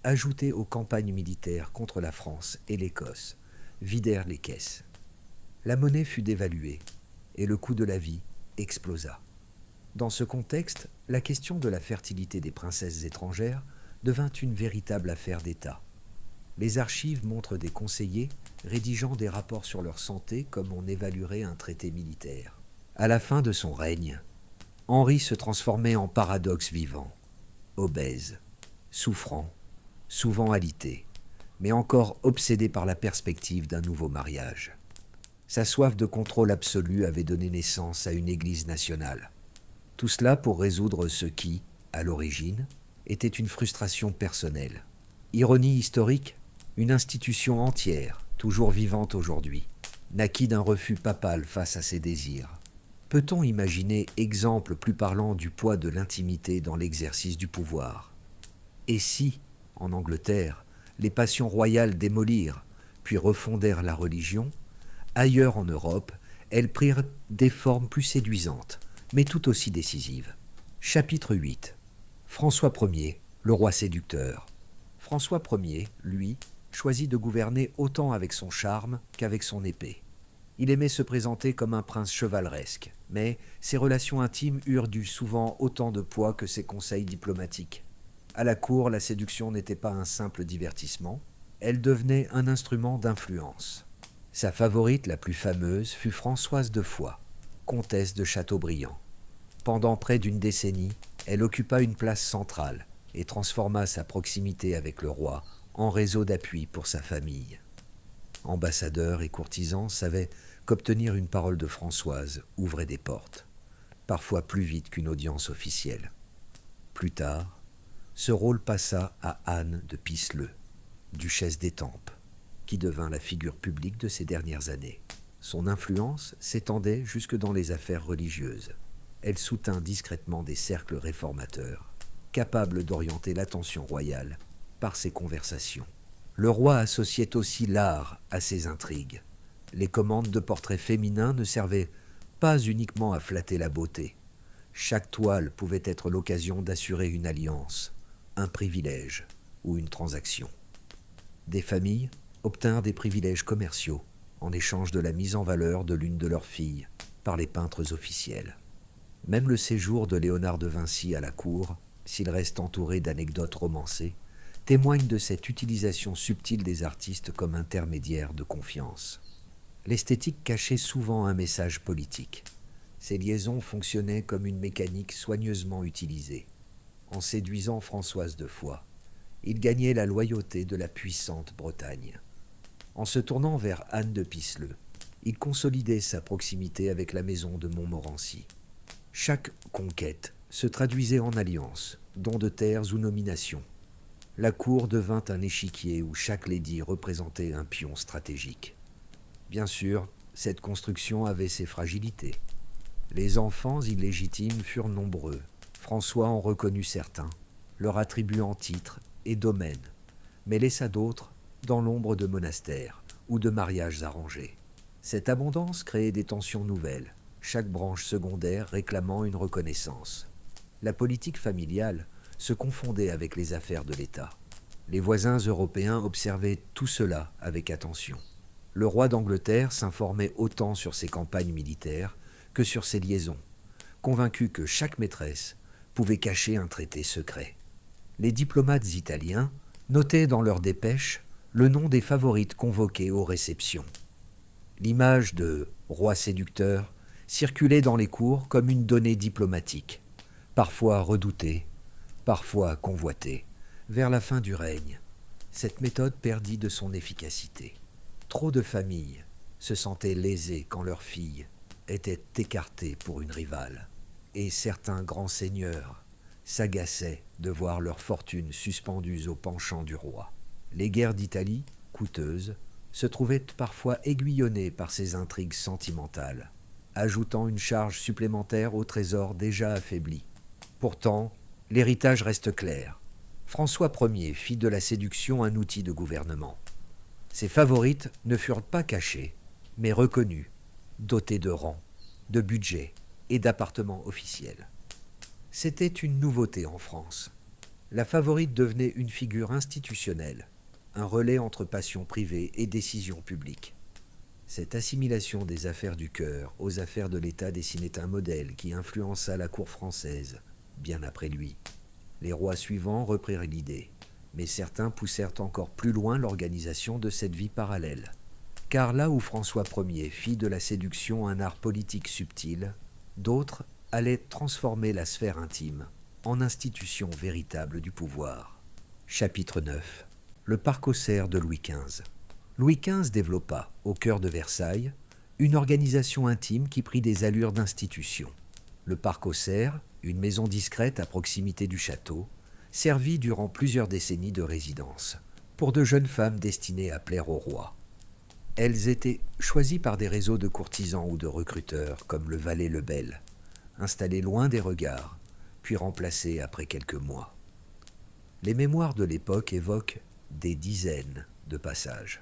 [SPEAKER 1] ajoutées aux campagnes militaires contre la France et l'Écosse, vidèrent les caisses. La monnaie fut dévaluée et le coût de la vie explosa. Dans ce contexte, la question de la fertilité des princesses étrangères devint une véritable affaire d'État. Les archives montrent des conseillers rédigeant des rapports sur leur santé comme on évaluerait un traité militaire. À la fin de son règne, Henri se transformait en paradoxe vivant, obèse, souffrant, souvent alité, mais encore obsédé par la perspective d'un nouveau mariage. Sa soif de contrôle absolu avait donné naissance à une Église nationale. Tout cela pour résoudre ce qui, à l'origine, était une frustration personnelle. Ironie historique, une institution entière, toujours vivante aujourd'hui, naquit d'un refus papal face à ses désirs. Peut-on imaginer exemple plus parlant du poids de l'intimité dans l'exercice du pouvoir? Et si, en Angleterre, les passions royales démolirent, puis refondèrent la religion, ailleurs en Europe, elles prirent des formes plus séduisantes, mais tout aussi décisives. Chapitre 8. François Ier, le roi séducteur. François Ier, lui, choisit de gouverner autant avec son charme qu'avec son épée. Il aimait se présenter comme un prince chevaleresque, mais ses relations intimes eurent dû souvent autant de poids que ses conseils diplomatiques. À la cour, la séduction n'était pas un simple divertissement, elle devenait un instrument d'influence. Sa favorite la plus fameuse fut Françoise de Foix, comtesse de Chateaubriand. Pendant près d'une décennie, elle occupa une place centrale et transforma sa proximité avec le roi en réseau d'appui pour sa famille. Ambassadeurs et courtisans savaient qu'obtenir une parole de Françoise ouvrait des portes, parfois plus vite qu'une audience officielle. Plus tard, ce rôle passa à Anne de Pisseleu, duchesse d'Étampes, qui devint la figure publique de ces dernières années. Son influence s'étendait jusque dans les affaires religieuses. Elle soutint discrètement des cercles réformateurs, capables d'orienter l'attention royale par ses conversations. Le roi associait aussi l'art à ses intrigues. Les commandes de portraits féminins ne servaient pas uniquement à flatter la beauté. Chaque toile pouvait être l'occasion d'assurer une alliance, un privilège ou une transaction. Des familles obtinrent des privilèges commerciaux en échange de la mise en valeur de l'une de leurs filles par les peintres officiels. Même le séjour de Léonard de Vinci à la cour, s'il reste entouré d'anecdotes romancées, témoigne de cette utilisation subtile des artistes comme intermédiaires de confiance. L'esthétique cachait souvent un message politique. Ces liaisons fonctionnaient comme une mécanique soigneusement utilisée. En séduisant Françoise de Foix, il gagnait la loyauté de la puissante Bretagne. En se tournant vers Anne de Pisseleu, il consolidait sa proximité avec la maison de Montmorency. Chaque conquête se traduisait en alliances, dons de terres ou nominations. La cour devint un échiquier où chaque lady représentait un pion stratégique. Bien sûr, cette construction avait ses fragilités. Les enfants illégitimes furent nombreux. François en reconnut certains, leur attribuant titres et domaines, mais laissa d'autres dans l'ombre de monastères ou de mariages arrangés. Cette abondance créait des tensions nouvelles, chaque branche secondaire réclamant une reconnaissance. La politique familiale se confondait avec les affaires de l'État. Les voisins européens observaient tout cela avec attention. Le roi d'Angleterre s'informait autant sur ses campagnes militaires que sur ses liaisons, convaincu que chaque maîtresse pouvait cacher un traité secret. Les diplomates italiens notaient dans leurs dépêches le nom des favorites convoquées aux réceptions. L'image de roi séducteur circulait dans les cours comme une donnée diplomatique, parfois redoutée, parfois convoitée. Vers la fin du règne, cette méthode perdit de son efficacité. Trop de familles se sentaient lésées quand leurs filles étaient écartées pour une rivale, et certains grands seigneurs s'agaçaient de voir leurs fortunes suspendues au penchant du roi. Les guerres d'Italie, coûteuses, se trouvaient parfois aiguillonnées par ces intrigues sentimentales, ajoutant une charge supplémentaire au trésor déjà affaibli. Pourtant, l'héritage reste clair. François Ier fit de la séduction un outil de gouvernement. Ses favorites ne furent pas cachées, mais reconnues, dotées de rang, de budget et d'appartements officiels. C'était une nouveauté en France. La favorite devenait une figure institutionnelle, un relais entre passion privée et décision publique. Cette assimilation des affaires du cœur aux affaires de l'État dessinait un modèle qui influença la cour française, bien après lui. Les rois suivants reprirent l'idée, Mais certains poussèrent encore plus loin l'organisation de cette vie parallèle. Car là où François Ier fit de la séduction un art politique subtil, d'autres allaient transformer la sphère intime en institution véritable du pouvoir. Chapitre 9. Le parc aux cerfs de Louis XV. Louis XV développa, au cœur de Versailles, une organisation intime qui prit des allures d'institution. Le parc aux cerfs, une maison discrète à proximité du château, servit durant plusieurs décennies de résidence pour de jeunes femmes destinées à plaire au roi. Elles étaient choisies par des réseaux de courtisans ou de recruteurs comme le valet Lebel, installés loin des regards, puis remplacés après quelques mois. Les mémoires de l'époque évoquent des dizaines de passages,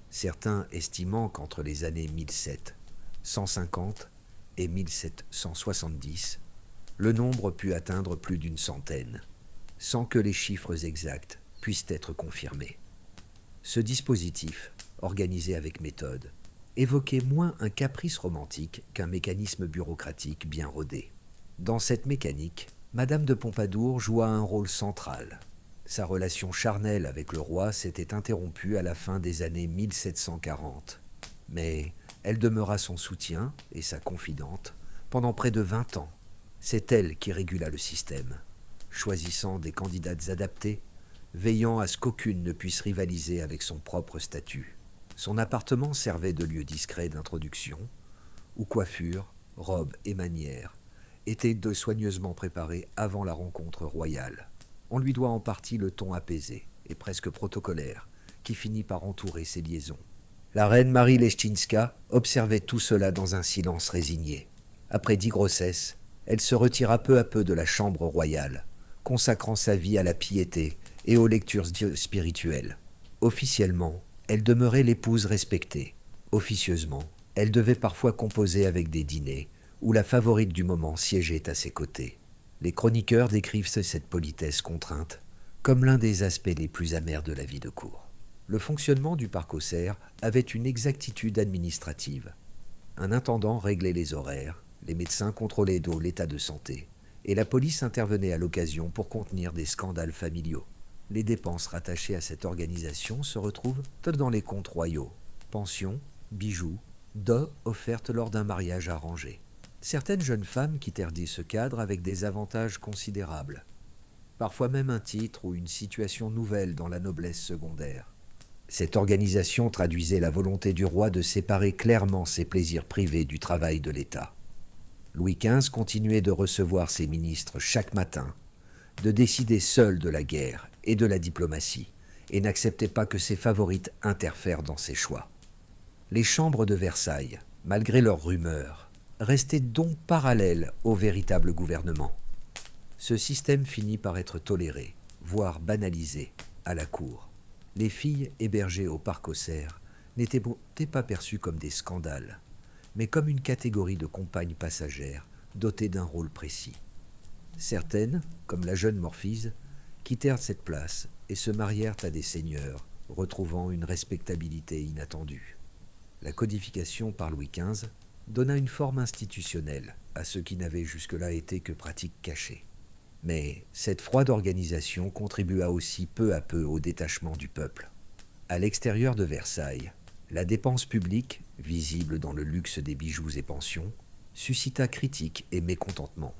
[SPEAKER 1] certains estimant qu'entre les années 1750 et 1770, le nombre put atteindre plus d'une centaine, sans que les chiffres exacts puissent être confirmés. Ce dispositif, organisé avec méthode, évoquait moins un caprice romantique qu'un mécanisme bureaucratique bien rodé. Dans cette mécanique, Madame de Pompadour joua un rôle central. Sa relation charnelle avec le roi s'était interrompue à la fin des années 1740, mais elle demeura son soutien et sa confidente pendant près de 20 ans. C'est elle qui régula le système, choisissant des candidates adaptées, veillant à ce qu'aucune ne puisse rivaliser avec son propre statut. Son appartement servait de lieu discret d'introduction, où coiffure, robe et manières étaient soigneusement préparées avant la rencontre royale. On lui doit en partie le ton apaisé et presque protocolaire qui finit par entourer ses liaisons. La reine Marie Leszczyńska observait tout cela dans un silence résigné. Après 10 grossesses, elle se retira peu à peu de la chambre royale, consacrant sa vie à la piété et aux lectures spirituelles. Officiellement, elle demeurait l'épouse respectée. Officieusement, elle devait parfois composer avec des dîners où la favorite du moment siégeait à ses côtés. Les chroniqueurs décrivent cette politesse contrainte comme l'un des aspects les plus amers de la vie de cour. Le fonctionnement du parc aux cerfs avait une exactitude administrative. Un intendant réglait les horaires, les médecins contrôlaient l'état de santé, et la police intervenait à l'occasion pour contenir des scandales familiaux. Les dépenses rattachées à cette organisation se retrouvent dans les comptes royaux, pensions, bijoux, dot offertes lors d'un mariage arrangé. Certaines jeunes femmes quittèrent ce cadre avec des avantages considérables, parfois même un titre ou une situation nouvelle dans la noblesse secondaire. Cette organisation traduisait la volonté du roi de séparer clairement ses plaisirs privés du travail de l'État. Louis XV continuait de recevoir ses ministres chaque matin, de décider seul de la guerre et de la diplomatie, et n'acceptait pas que ses favorites interfèrent dans ses choix. Les chambres de Versailles, malgré leurs rumeurs, restaient donc parallèles au véritable gouvernement. Ce système finit par être toléré, voire banalisé, à la cour. Les filles hébergées au parc aux cerfs n'étaient pas perçues comme des scandales, mais comme une catégorie de compagnes passagères dotées d'un rôle précis. Certaines, comme la jeune Morphise, quittèrent cette place et se marièrent à des seigneurs, retrouvant une respectabilité inattendue. La codification par Louis XV donna une forme institutionnelle à ce qui n'avait jusque-là été que pratique cachée. Mais cette froide organisation contribua aussi peu à peu au détachement du peuple. À l'extérieur de Versailles, la dépense publique, visible dans le luxe des bijoux et pensions, suscita critiques et mécontentement.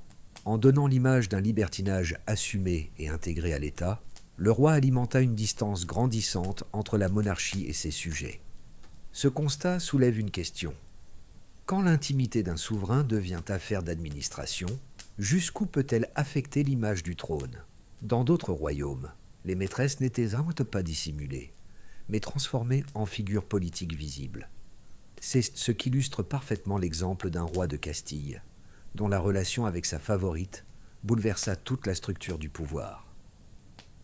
[SPEAKER 1] En donnant l'image d'un libertinage assumé et intégré à l'État, le roi alimenta une distance grandissante entre la monarchie et ses sujets. Ce constat soulève une question. Quand l'intimité d'un souverain devient affaire d'administration, jusqu'où peut-elle affecter l'image du trône? Dans d'autres royaumes, les maîtresses n'étaient pas dissimulées, mais transformées en figures politiques visibles. C'est ce qu'illustre parfaitement l'exemple d'un roi de Castille, dont la relation avec sa favorite bouleversa toute la structure du pouvoir.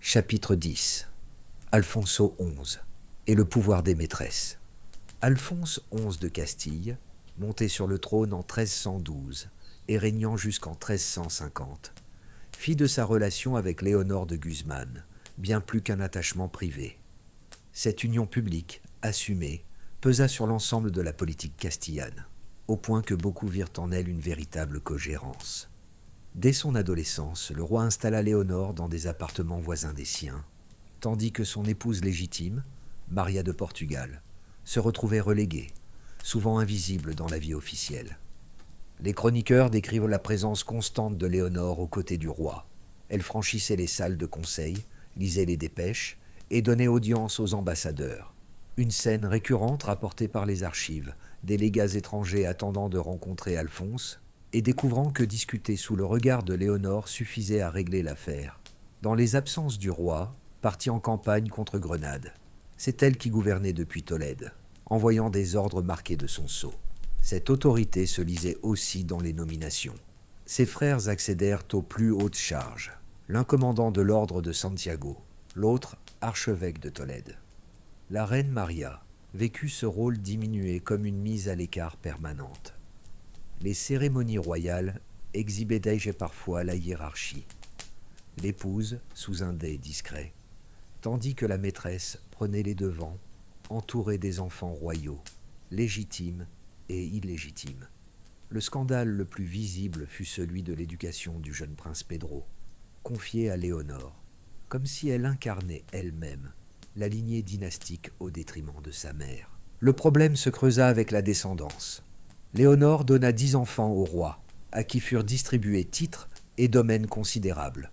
[SPEAKER 1] Chapitre 10. Alfonso XI et le pouvoir des maîtresses. Alphonse XI de Castille, monté sur le trône en 1312 et régnant jusqu'en 1350, fit de sa relation avec Léonore de Guzman bien plus qu'un attachement privé. Cette union publique, assumée, pesa sur l'ensemble de la politique castillane, au point que beaucoup virent en elle une véritable cogérance. Dès son adolescence, le roi installa Léonore dans des appartements voisins des siens, tandis que son épouse légitime, Maria de Portugal, se retrouvait reléguée, souvent invisible dans la vie officielle. Les chroniqueurs décrivent la présence constante de Léonore aux côtés du roi. Elle franchissait les salles de conseil, lisait les dépêches et donnait audience aux ambassadeurs. Une scène récurrente rapportée par les archives, des légats étrangers attendant de rencontrer Alphonse et découvrant que discuter sous le regard de Léonore suffisait à régler l'affaire. Dans les absences du roi, parti en campagne contre Grenade, c'est elle qui gouvernait depuis Tolède, envoyant des ordres marqués de son sceau. Cette autorité se lisait aussi dans les nominations. Ses frères accédèrent aux plus hautes charges, l'un commandant de l'ordre de Santiago, l'autre archevêque de Tolède. La reine Maria vécut ce rôle diminué comme une mise à l'écart permanente. Les cérémonies royales exhibaient déjà parfois la hiérarchie. L'épouse sous un dais discret, tandis que la maîtresse prenait les devants, entourée des enfants royaux, légitimes et illégitimes. Le scandale le plus visible fut celui de l'éducation du jeune prince Pedro, confié à Léonore, comme si elle incarnait elle-même la lignée dynastique au détriment de sa mère. Le problème se creusa avec la descendance. Léonore donna 10 enfants au roi, à qui furent distribués titres et domaines considérables.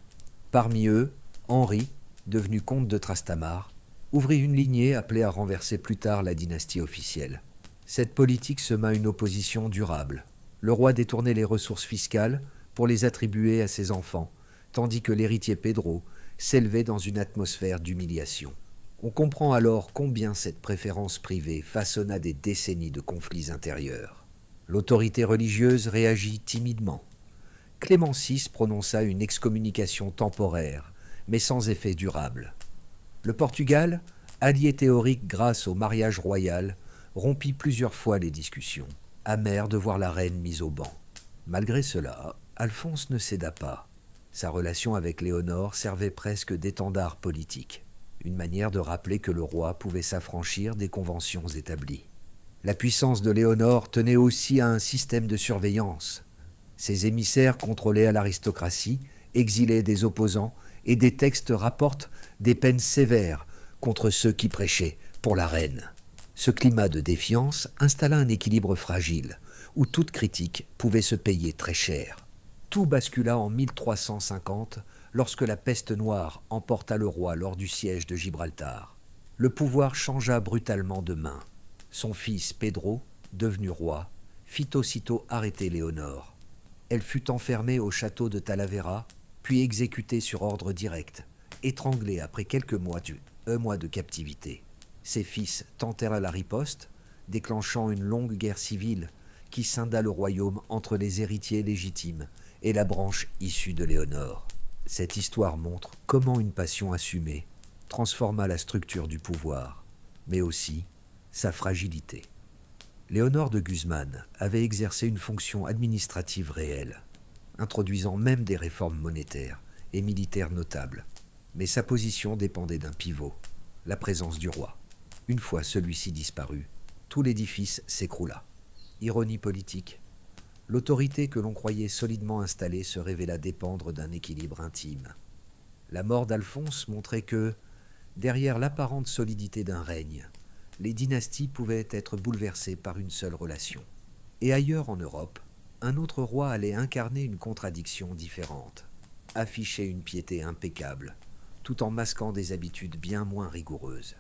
[SPEAKER 1] Parmi eux, Henri, devenu comte de Trastamare, ouvrit une lignée appelée à renverser plus tard la dynastie officielle. Cette politique sema une opposition durable. Le roi détournait les ressources fiscales pour les attribuer à ses enfants, tandis que l'héritier Pedro s'élevait dans une atmosphère d'humiliation. On comprend alors combien cette préférence privée façonna des décennies de conflits intérieurs. L'autorité religieuse réagit timidement. Clément VI prononça une excommunication temporaire, mais sans effet durable. Le Portugal, allié théorique grâce au mariage royal, rompit plusieurs fois les discussions, amer de voir la reine mise au ban. Malgré cela, Alphonse ne céda pas. Sa relation avec Léonore servait presque d'étendard politique, une manière de rappeler que le roi pouvait s'affranchir des conventions établies. La puissance de Léonore tenait aussi à un système de surveillance. Ses émissaires contrôlaient à l'aristocratie, exilaient des opposants et des textes rapportent des peines sévères contre ceux qui prêchaient pour la reine. Ce climat de défiance installa un équilibre fragile, où toute critique pouvait se payer très cher. Tout bascula en 1350, lorsque la peste noire emporta le roi lors du siège de Gibraltar. Le pouvoir changea brutalement de main. Son fils Pedro, devenu roi, fit aussitôt arrêter Léonore. Elle fut enfermée au château de Talavera, puis exécutée sur ordre direct, étranglée après quelques mois de captivité. Ses fils tentèrent la riposte, déclenchant une longue guerre civile qui scinda le royaume entre les héritiers légitimes et la branche issue de Léonore. Cette histoire montre comment une passion assumée transforma la structure du pouvoir, mais aussi sa fragilité. Léonore de Guzman avait exercé une fonction administrative réelle, introduisant même des réformes monétaires et militaires notables, mais sa position dépendait d'un pivot, la présence du roi. Une fois celui-ci disparu, tout l'édifice s'écroula. Ironie politique. L'autorité que l'on croyait solidement installée se révéla dépendre d'un équilibre intime. La mort d'Alphonse montrait que, derrière l'apparente solidité d'un règne, les dynasties pouvaient être bouleversées par une seule relation. Et ailleurs en Europe, un autre roi allait incarner une contradiction différente, afficher une piété impeccable, tout en masquant des habitudes bien moins rigoureuses.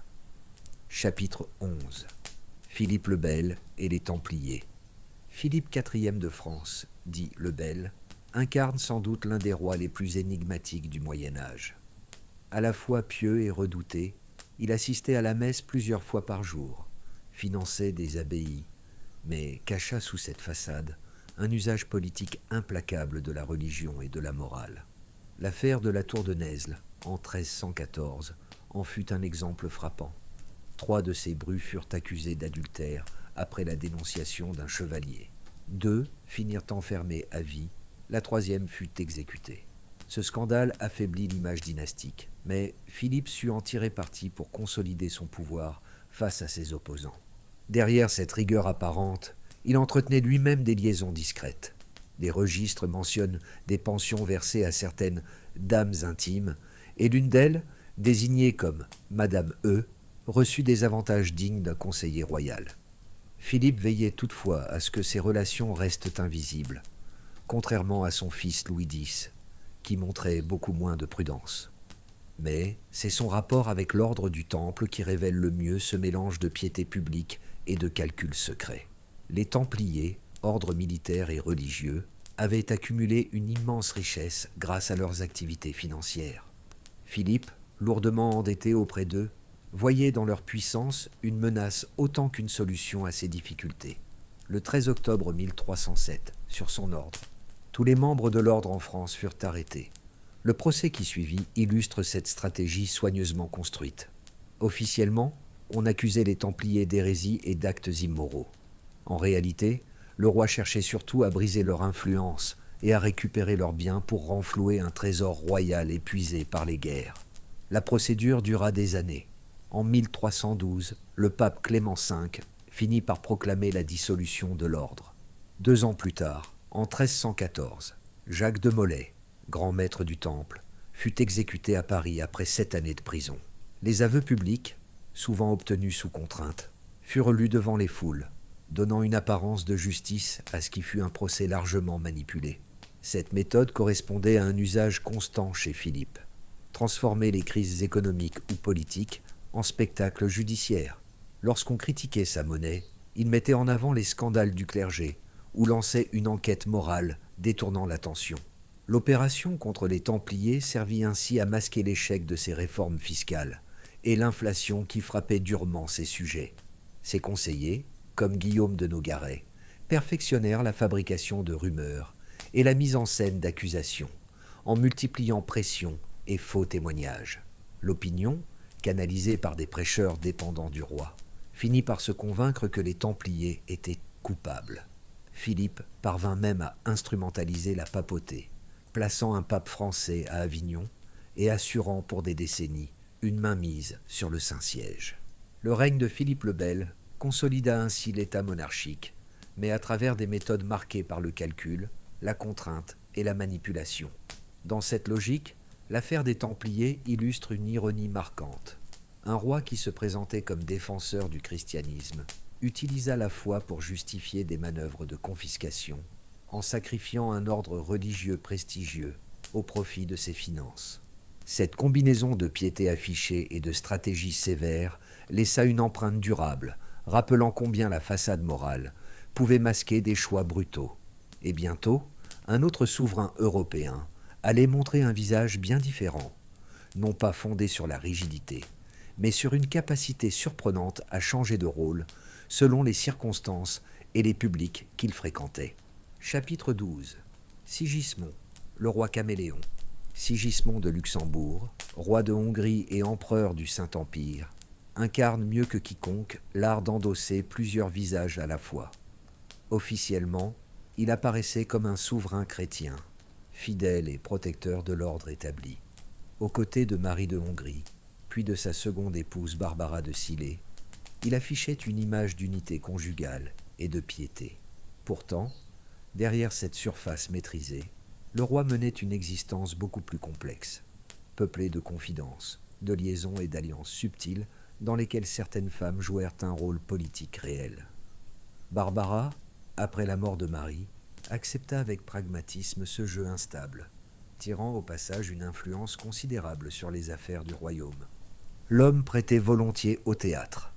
[SPEAKER 1] Chapitre 11. Philippe le Bel et les Templiers. Philippe IV de France, dit le Bel, incarne sans doute l'un des rois les plus énigmatiques du Moyen-Âge. À la fois pieux et redouté, il assistait à la messe plusieurs fois par jour, finançait des abbayes, mais cacha sous cette façade un usage politique implacable de la religion et de la morale. L'affaire de la tour de Nesle, en 1314, en fut un exemple frappant. 3 de ses brus furent accusés d'adultère après la dénonciation d'un chevalier. 2 finirent enfermés à vie, la 3e fut exécutée. Ce scandale affaiblit l'image dynastique, mais Philippe sut en tirer parti pour consolider son pouvoir face à ses opposants. Derrière cette rigueur apparente, il entretenait lui-même des liaisons discrètes. Des registres mentionnent des pensions versées à certaines dames intimes, et l'une d'elles Désignée comme Madame E, reçut des avantages dignes d'un conseiller royal. Philippe veillait toutefois à ce que ses relations restent invisibles, contrairement à son fils Louis X, qui montrait beaucoup moins de prudence. Mais c'est son rapport avec l'ordre du Temple qui révèle le mieux ce mélange de piété publique et de calcul secret. Les Templiers, ordre militaire et religieux, avaient accumulé une immense richesse grâce à leurs activités financières. Philippe, lourdement endetté auprès d'eux, voyait dans leur puissance une menace autant qu'une solution à ses difficultés. Le 13 octobre 1307, sur son ordre, tous les membres de l'ordre en France furent arrêtés. Le procès qui suivit illustre cette stratégie soigneusement construite. Officiellement, on accusait les Templiers d'hérésie et d'actes immoraux. En réalité, le roi cherchait surtout à briser leur influence et à récupérer leurs biens pour renflouer un trésor royal épuisé par les guerres. La procédure dura des années. En 1312, le pape Clément V finit par proclamer la dissolution de l'ordre. 2 ans plus tard, en 1314, Jacques de Molay, grand maître du Temple, fut exécuté à Paris après 7 années de prison. Les aveux publics, souvent obtenus sous contrainte, furent lus devant les foules, donnant une apparence de justice à ce qui fut un procès largement manipulé. Cette méthode correspondait à un usage constant chez Philippe: transformer les crises économiques ou politiques en spectacle judiciaire. Lorsqu'on critiquait sa monnaie, il mettait en avant les scandales du clergé ou lançait une enquête morale détournant l'attention. L'opération contre les Templiers servit ainsi à masquer l'échec de ses réformes fiscales et l'inflation qui frappait durement ses sujets. Ses conseillers, comme Guillaume de Nogaret, perfectionnèrent la fabrication de rumeurs et la mise en scène d'accusations, en multipliant pressions et faux témoignages. L'opinion, canalisée par des prêcheurs dépendants du roi, finit par se convaincre que les Templiers étaient coupables. Philippe parvint même à instrumentaliser la papauté, plaçant un pape français à Avignon et assurant pour des décennies une mainmise sur le Saint-Siège. Le règne de Philippe le Bel consolida ainsi l'État monarchique, mais à travers des méthodes marquées par le calcul, la contrainte et la manipulation. Dans cette logique, l'affaire des Templiers illustre une ironie marquante. Un roi qui se présentait comme défenseur du christianisme utilisa la foi pour justifier des manœuvres de confiscation, en sacrifiant un ordre religieux prestigieux au profit de ses finances. Cette combinaison de piété affichée et de stratégie sévère laissa une empreinte durable, rappelant combien la façade morale pouvait masquer des choix brutaux. Et bientôt, un autre souverain européen allait montrer un visage bien différent, non pas fondé sur la rigidité, mais sur une capacité surprenante à changer de rôle selon les circonstances et les publics qu'il fréquentait. Chapitre 12. Sigismond, le roi caméléon. Sigismond de Luxembourg, roi de Hongrie et empereur du Saint-Empire, incarne mieux que quiconque l'art d'endosser plusieurs visages à la fois. Officiellement, il apparaissait comme un souverain chrétien, fidèle et protecteur de l'ordre établi. Aux côtés de Marie de Hongrie, puis de sa seconde épouse Barbara de Silé, il affichait une image d'unité conjugale et de piété. Pourtant, derrière cette surface maîtrisée, le roi menait une existence beaucoup plus complexe, peuplée de confidences, de liaisons et d'alliances subtiles dans lesquelles certaines femmes jouèrent un rôle politique réel. Barbara, après la mort de Marie, accepta avec pragmatisme ce jeu instable, tirant au passage une influence considérable sur les affaires du royaume. L'homme prêtait volontiers au théâtre.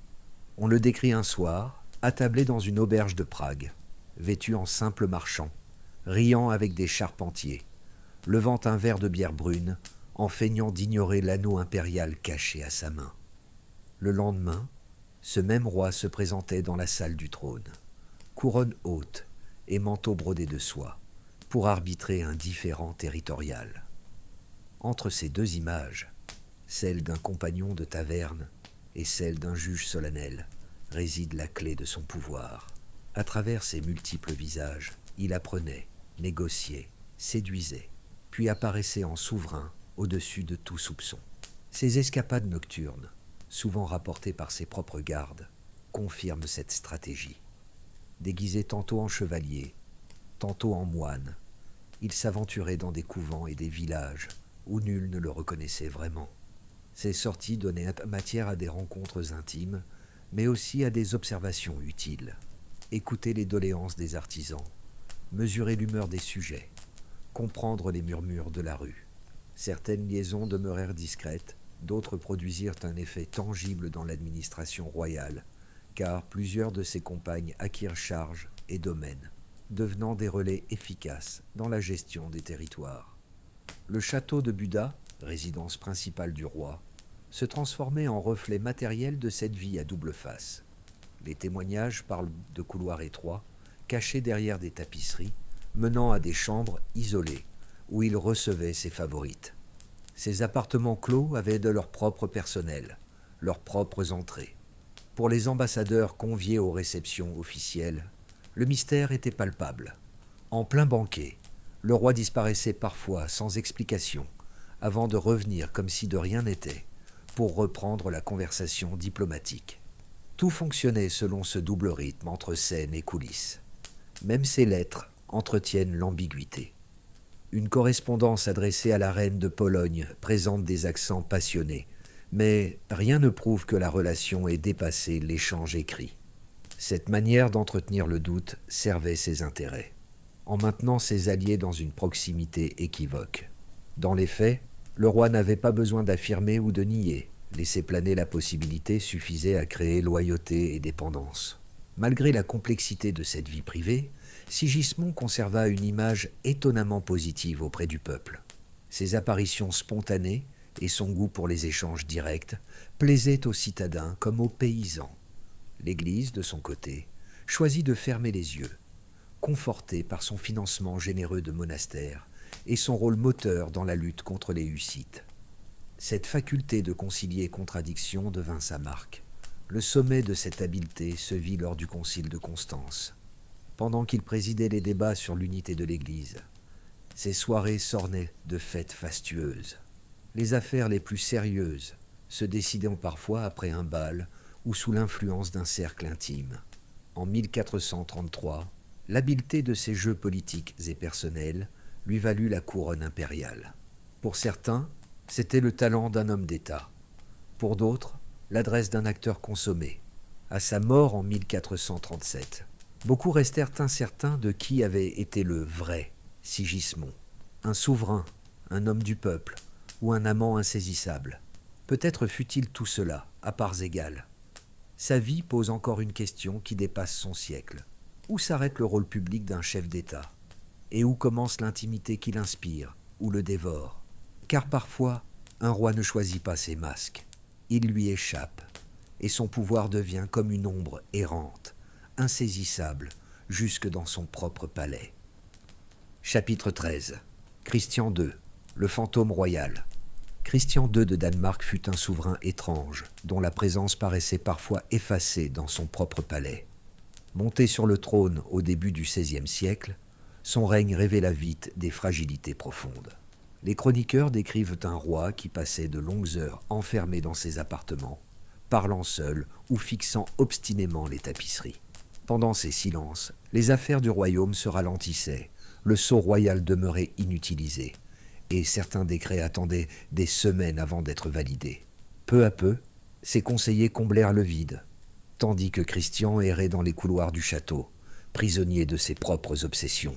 [SPEAKER 1] On le décrit un soir, attablé dans une auberge de Prague, vêtu en simple marchand, riant avec des charpentiers, levant un verre de bière brune, en feignant d'ignorer l'anneau impérial caché à sa main. Le lendemain, ce même roi se présentait dans la salle du trône, couronne haute et manteau brodé de soie, pour arbitrer un différend territorial. Entre ces deux images, celle d'un compagnon de taverne et celle d'un juge solennel, réside la clé de son pouvoir. À travers ses multiples visages, il apprenait, négociait, séduisait, puis apparaissait en souverain au-dessus de tout soupçon. Ses escapades nocturnes, souvent rapportées par ses propres gardes, confirment cette stratégie. Déguisé tantôt en chevalier, tantôt en moine, il s'aventurait dans des couvents et des villages où nul ne le reconnaissait vraiment. Ces sorties donnaient matière à des rencontres intimes, mais aussi à des observations utiles. Écouter les doléances des artisans, mesurer l'humeur des sujets, comprendre les murmures de la rue. Certaines liaisons demeurèrent discrètes, d'autres produisirent un effet tangible dans l'administration royale, car plusieurs de ses compagnes acquirent charges et domaines, devenant des relais efficaces dans la gestion des territoires. Le château de Buda, résidence principale du roi, se transformait en reflet matériel de cette vie à double face. Les témoignages parlent de couloirs étroits, cachés derrière des tapisseries, menant à des chambres isolées, où il recevait ses favorites. Ces appartements clos avaient de leur propre personnel, leurs propres entrées. Pour les ambassadeurs conviés aux réceptions officielles, le mystère était palpable. En plein banquet, le roi disparaissait parfois sans explication, avant de revenir comme si de rien n'était, pour reprendre la conversation diplomatique. Tout fonctionnait selon ce double rythme entre scène et coulisses. Même ces lettres entretiennent l'ambiguïté. Une correspondance adressée à la reine de Pologne présente des accents passionnés, mais rien ne prouve que la relation ait dépassé l'échange écrit. Cette manière d'entretenir le doute servait ses intérêts, en maintenant ses alliés dans une proximité équivoque. Dans les faits, le roi n'avait pas besoin d'affirmer ou de nier. Laisser planer la possibilité suffisait à créer loyauté et dépendance. Malgré la complexité de cette vie privée, Sigismond conserva une image étonnamment positive auprès du peuple. Ses apparitions spontanées et son goût pour les échanges directs plaisaient aux citadins comme aux paysans. L'Église, de son côté, choisit de fermer les yeux, confortée par son financement généreux de monastères et son rôle moteur dans la lutte contre les Hussites. Cette faculté de concilier contradictions devint sa marque. Le sommet de cette habileté se vit lors du concile de Constance, pendant qu'il présidait les débats sur l'unité de l'Église. Ces soirées s'ornaient de fêtes fastueuses. Les affaires les plus sérieuses se décidant parfois après un bal ou sous l'influence d'un cercle intime. En 1433, l'habileté de ses jeux politiques et personnels lui valut la couronne impériale. Pour certains, c'était le talent d'un homme d'État. Pour d'autres, l'adresse d'un acteur consommé. À sa mort en 1437, beaucoup restèrent incertains de qui avait été le vrai Sigismond. Un souverain, un homme du peuple, ou un amant insaisissable. Peut-être fut-il tout cela, à parts égales. Sa vie pose encore une question qui dépasse son siècle. Où s'arrête le rôle public d'un chef d'État? Et où commence l'intimité qui l'inspire, ou le dévore? Car parfois, un roi ne choisit pas ses masques. Il lui échappe, et son pouvoir devient comme une ombre errante, insaisissable, jusque dans son propre palais. Chapitre 13. Christian II, le fantôme royal. Christian II de Danemark fut un souverain étrange, dont la présence paraissait parfois effacée dans son propre palais. Monté sur le trône au début du XVIe siècle, son règne révéla vite des fragilités profondes. Les chroniqueurs décrivent un roi qui passait de longues heures enfermé dans ses appartements, parlant seul ou fixant obstinément les tapisseries. Pendant ces silences, les affaires du royaume se ralentissaient, le sceau royal demeurait inutilisé, et certains décrets attendaient des semaines avant d'être validés. Peu à peu, ses conseillers comblèrent le vide, tandis que Christian errait dans les couloirs du château, prisonnier de ses propres obsessions.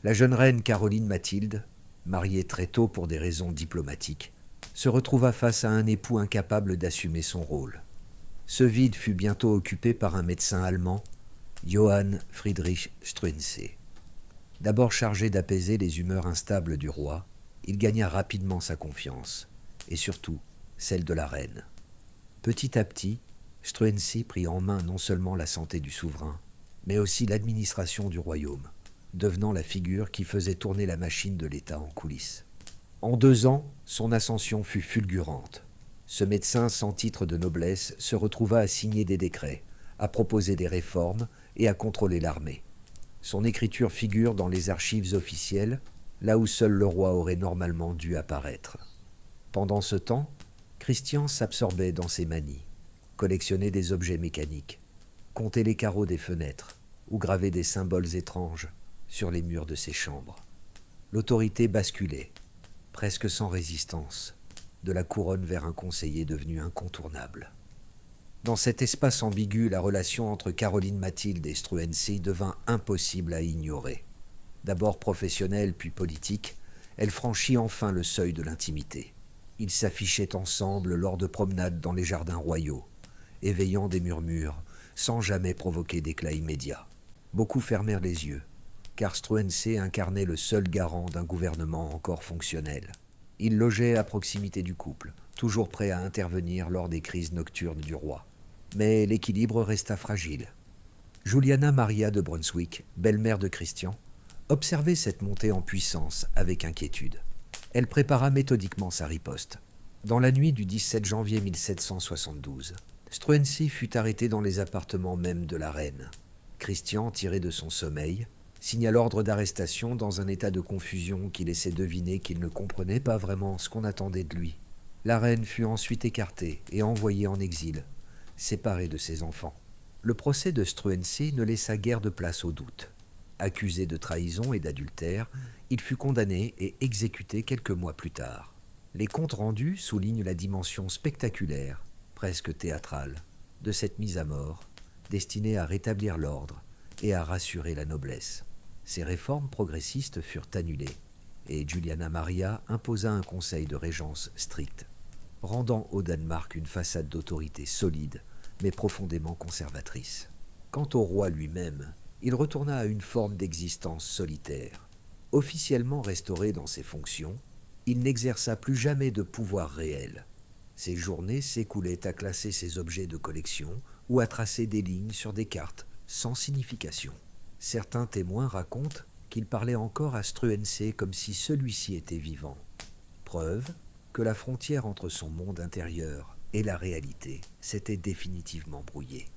[SPEAKER 1] La jeune reine Caroline Mathilde, mariée très tôt pour des raisons diplomatiques, se retrouva face à un époux incapable d'assumer son rôle. Ce vide fut bientôt occupé par un médecin allemand, Johann Friedrich Struensee. D'abord chargé d'apaiser les humeurs instables du roi, il gagna rapidement sa confiance, et surtout celle de la reine. Petit à petit, Struensee prit en main non seulement la santé du souverain, mais aussi l'administration du royaume, devenant la figure qui faisait tourner la machine de l'État en coulisses. En 2 ans, son ascension fut fulgurante. Ce médecin sans titre de noblesse se retrouva à signer des décrets, à proposer des réformes et à contrôler l'armée. Son écriture figure dans les archives officielles, là où seul le roi aurait normalement dû apparaître. Pendant ce temps, Christian s'absorbait dans ses manies, collectionnait des objets mécaniques, comptait les carreaux des fenêtres ou gravait des symboles étranges sur les murs de ses chambres. L'autorité basculait, presque sans résistance, de la couronne vers un conseiller devenu incontournable. Dans cet espace ambigu, la relation entre Caroline Mathilde et Struensee devint impossible à ignorer. D'abord professionnelle puis politique, elle franchit enfin le seuil de l'intimité. Ils s'affichaient ensemble lors de promenades dans les jardins royaux, éveillant des murmures, sans jamais provoquer d'éclat immédiat. Beaucoup fermèrent les yeux, car Struensee incarnait le seul garant d'un gouvernement encore fonctionnel. Il logeait à proximité du couple, toujours prêt à intervenir lors des crises nocturnes du roi. Mais l'équilibre resta fragile. Juliana Maria de Brunswick, belle-mère de Christian, observait cette montée en puissance avec inquiétude. Elle prépara méthodiquement sa riposte. Dans la nuit du 17 janvier 1772, Struensee fut arrêté dans les appartements même de la reine. Christian, tiré de son sommeil, signa l'ordre d'arrestation dans un état de confusion qui laissait deviner qu'il ne comprenait pas vraiment ce qu'on attendait de lui. La reine fut ensuite écartée et envoyée en exil, séparée de ses enfants. Le procès de Struensee ne laissa guère de place au doute. Accusé de trahison et d'adultère, il fut condamné et exécuté quelques mois plus tard. Les comptes rendus soulignent la dimension spectaculaire, presque théâtrale, de cette mise à mort, destinée à rétablir l'ordre et à rassurer la noblesse. Ces réformes progressistes furent annulées, et Juliana Maria imposa un conseil de régence strict, rendant au Danemark une façade d'autorité solide, mais profondément conservatrice. Quant au roi lui-même, il retourna à une forme d'existence solitaire. Officiellement restauré dans ses fonctions, il n'exerça plus jamais de pouvoir réel. Ses journées s'écoulaient à classer ses objets de collection ou à tracer des lignes sur des cartes, sans signification. Certains témoins racontent qu'il parlait encore à Struensee comme si celui-ci était vivant. Preuve que la frontière entre son monde intérieur et la réalité s'était définitivement brouillée.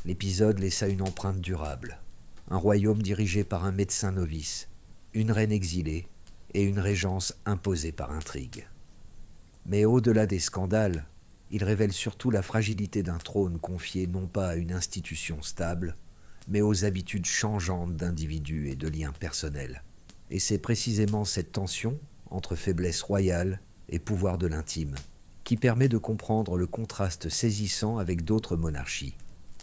[SPEAKER 1] L'épisode laissa une empreinte durable. Un royaume dirigé par un médecin novice, une reine exilée et une régence imposée par intrigue. Mais au-delà des scandales, il révèle surtout la fragilité d'un trône confié non pas à une institution stable, mais aux habitudes changeantes d'individus et de liens personnels. Et c'est précisément cette tension entre faiblesse royale et pouvoir de l'intime qui permet de comprendre le contraste saisissant avec d'autres monarchies,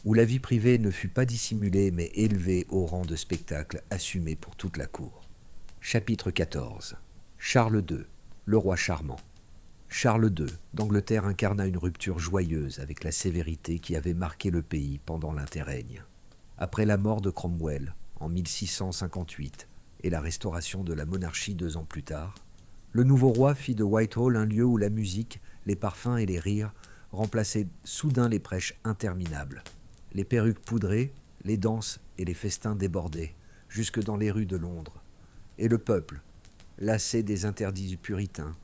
[SPEAKER 1] où la vie privée ne fut pas dissimulée mais élevée au rang de spectacle assumé pour toute la cour. Chapitre 14. Charles II, le roi charmant. Charles II d'Angleterre incarna une rupture joyeuse avec la sévérité qui avait marqué le pays pendant l'interrègne. Après la mort de Cromwell en 1658 et la restauration de la monarchie 2 ans plus tard, le nouveau roi fit de Whitehall un lieu où la musique, les parfums et les rires remplaçaient soudain les prêches interminables. Les perruques poudrées, les danses et les festins débordaient, jusque dans les rues de Londres. Et le peuple, lassé des interdits puritains,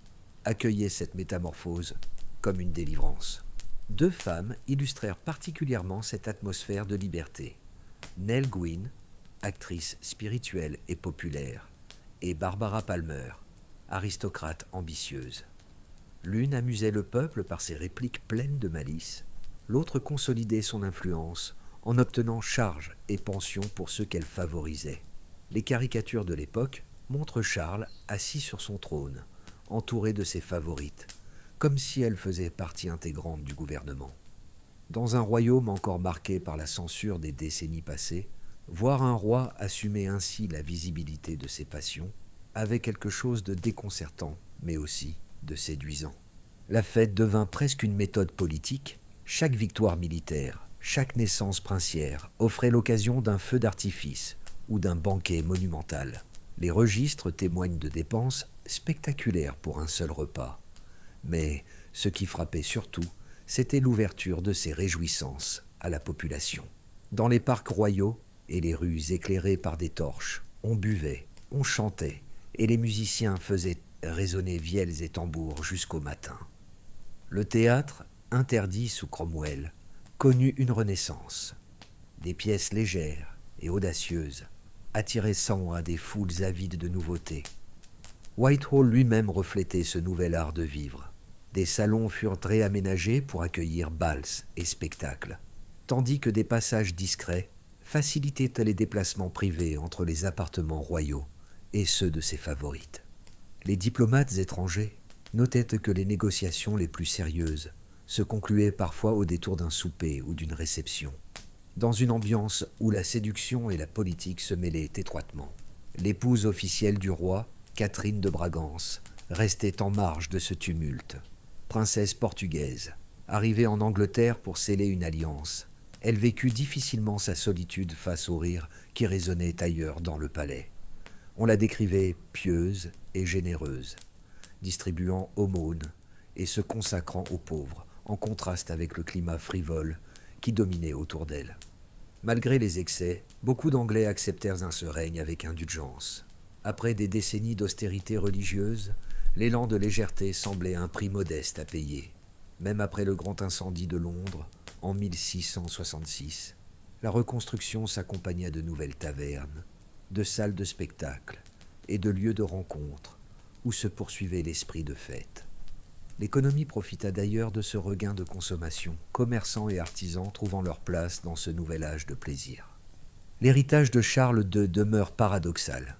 [SPEAKER 1] accueillait cette métamorphose comme une délivrance. 2 femmes illustrèrent particulièrement cette atmosphère de liberté. Nell Gwyn, actrice spirituelle et populaire, et Barbara Palmer, aristocrate ambitieuse. L'une amusait le peuple par ses répliques pleines de malice, l'autre consolidait son influence en obtenant charges et pensions pour ceux qu'elle favorisait. Les caricatures de l'époque montrent Charles assis sur son trône, entouré de ses favorites, comme si elle faisait partie intégrante du gouvernement. Dans un royaume encore marqué par la censure des décennies passées, voir un roi assumer ainsi la visibilité de ses passions avait quelque chose de déconcertant, mais aussi de séduisant. La fête devint presque une méthode politique. Chaque victoire militaire, chaque naissance princière offrait l'occasion d'un feu d'artifice ou d'un banquet monumental. Les registres témoignent de dépenses spectaculaires pour un seul repas. Mais ce qui frappait surtout, c'était l'ouverture de ces réjouissances à la population. Dans les parcs royaux et les rues éclairées par des torches, on buvait, on chantait, et les musiciens faisaient résonner vielles et tambours jusqu'au matin. Le théâtre, interdit sous Cromwell, connut une renaissance. Des pièces légères et audacieuses attiraient sans loin des foules avides de nouveautés. Whitehall lui-même reflétait ce nouvel art de vivre. Des salons furent réaménagés pour accueillir bals et spectacles, tandis que des passages discrets facilitaient les déplacements privés entre les appartements royaux et ceux de ses favorites. Les diplomates étrangers Notez que les négociations les plus sérieuses se concluaient parfois au détour d'un souper ou d'une réception, dans une ambiance où la séduction et la politique se mêlaient étroitement. L'épouse officielle du roi, Catherine de Bragance, restait en marge de ce tumulte. Princesse portugaise, arrivée en Angleterre pour sceller une alliance, elle vécut difficilement sa solitude face aux rires qui résonnaient ailleurs dans le palais. On la décrivait pieuse et généreuse, distribuant aumônes et se consacrant aux pauvres, en contraste avec le climat frivole qui dominait autour d'elle. Malgré les excès, beaucoup d'Anglais acceptèrent ce règne avec indulgence. Après des décennies d'austérité religieuse, l'élan de légèreté semblait un prix modeste à payer. Même après le grand incendie de Londres, en 1666, la reconstruction s'accompagna de nouvelles tavernes, de salles de spectacle et de lieux de rencontre où se poursuivait l'esprit de fête. L'économie profita d'ailleurs de ce regain de consommation, commerçants et artisans trouvant leur place dans ce nouvel âge de plaisir. L'héritage de Charles II demeure paradoxal.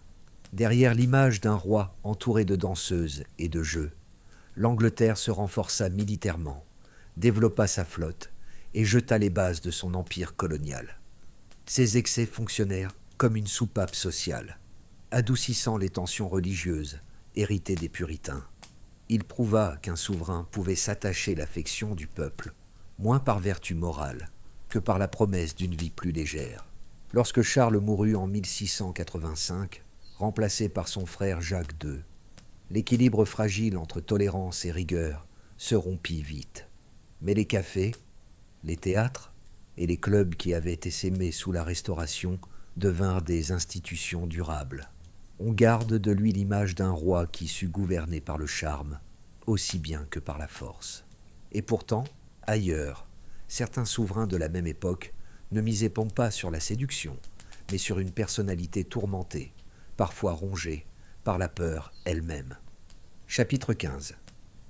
[SPEAKER 1] Derrière l'image d'un roi entouré de danseuses et de jeux, l'Angleterre se renforça militairement, développa sa flotte et jeta les bases de son empire colonial. Ces excès fonctionnèrent comme une soupape sociale, adoucissant les tensions religieuses héritées des puritains. Il prouva qu'un souverain pouvait s'attacher l'affection du peuple, moins par vertu morale que par la promesse d'une vie plus légère. Lorsque Charles mourut en 1685, remplacé par son frère Jacques II, l'équilibre fragile entre tolérance et rigueur se rompit vite. Mais les cafés, les théâtres et les clubs qui avaient essaimé sous la Restauration devinrent des institutions durables. On garde de lui l'image d'un roi qui sut gouverner par le charme, aussi bien que par la force. Et pourtant, ailleurs, certains souverains de la même époque ne misaient pas sur la séduction, mais sur une personnalité tourmentée, parfois rongée par la peur elle-même. Chapitre 15.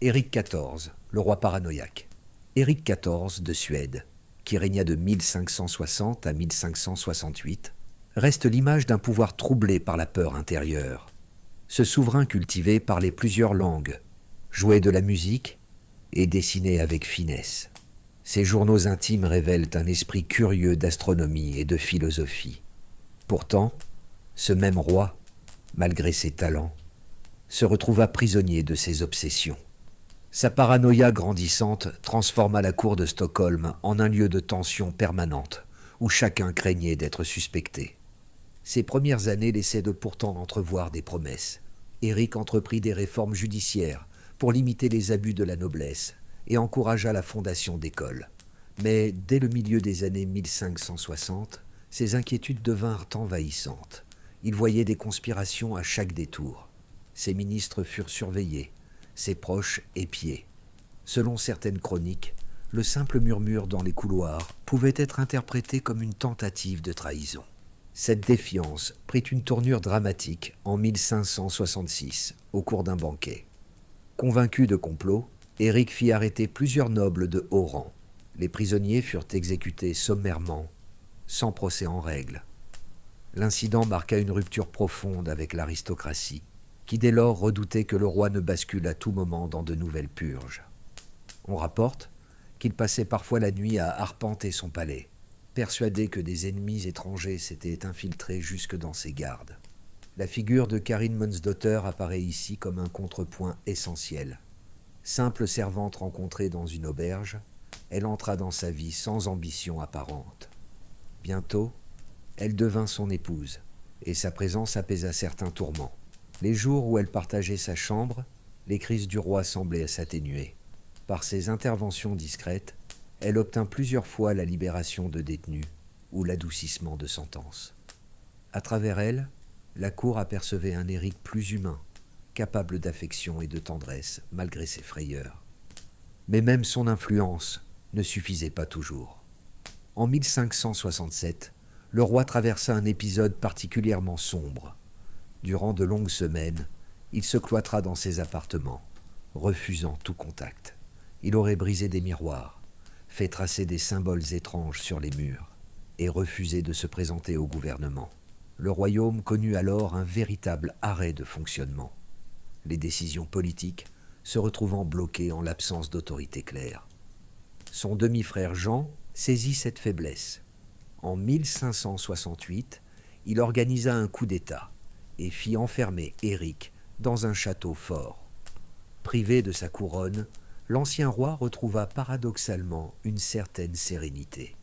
[SPEAKER 1] Éric XIV, le roi paranoïaque. Éric XIV de Suède, qui régna de 1560 à 1568, reste l'image d'un pouvoir troublé par la peur intérieure. Ce souverain cultivé parlait plusieurs langues, jouait de la musique et dessinait avec finesse. Ses journaux intimes révèlent un esprit curieux d'astronomie et de philosophie. Pourtant, ce même roi, malgré ses talents, se retrouva prisonnier de ses obsessions. Sa paranoïa grandissante transforma la cour de Stockholm en un lieu de tension permanente, où chacun craignait d'être suspecté. Ses premières années laissaient pourtant entrevoir des promesses. Éric entreprit des réformes judiciaires pour limiter les abus de la noblesse et encouragea la fondation d'écoles. Mais dès le milieu des années 1560, ses inquiétudes devinrent envahissantes. Il voyait des conspirations à chaque détour. Ses ministres furent surveillés, ses proches épiés. Selon certaines chroniques, le simple murmure dans les couloirs pouvait être interprété comme une tentative de trahison. Cette défiance prit une tournure dramatique en 1566, au cours d'un banquet. Convaincu de complot, Éric fit arrêter plusieurs nobles de haut rang. Les prisonniers furent exécutés sommairement, sans procès en règle. L'incident marqua une rupture profonde avec l'aristocratie, qui dès lors redoutait que le roi ne bascule à tout moment dans de nouvelles purges. On rapporte qu'il passait parfois la nuit à arpenter son palais, persuadé que des ennemis étrangers s'étaient infiltrés jusque dans ses gardes. La figure de Karin Monsdotter apparaît ici comme un contrepoint essentiel. Simple servante rencontrée dans une auberge, elle entra dans sa vie sans ambition apparente. Bientôt, elle devint son épouse, et sa présence apaisa certains tourments. Les jours où elle partageait sa chambre, les crises du roi semblaient s'atténuer. Par ses interventions discrètes, elle obtint plusieurs fois la libération de détenus ou l'adoucissement de sentences. À travers elle, la cour apercevait un Éric plus humain, capable d'affection et de tendresse malgré ses frayeurs. Mais même son influence ne suffisait pas toujours. En 1567, le roi traversa un épisode particulièrement sombre. Durant de longues semaines, il se cloîtra dans ses appartements, refusant tout contact. Il aurait brisé des miroirs, fait tracer des symboles étranges sur les murs et refusé de se présenter au gouvernement. Le royaume connut alors un véritable arrêt de fonctionnement. Les décisions politiques se retrouvant bloqué en l'absence d'autorité claire. Son demi-frère Jean saisit cette faiblesse. En 1568, il organisa un coup d'État et fit enfermer Éric dans un château fort. Privé de sa couronne, l'ancien roi retrouva paradoxalement une certaine sérénité.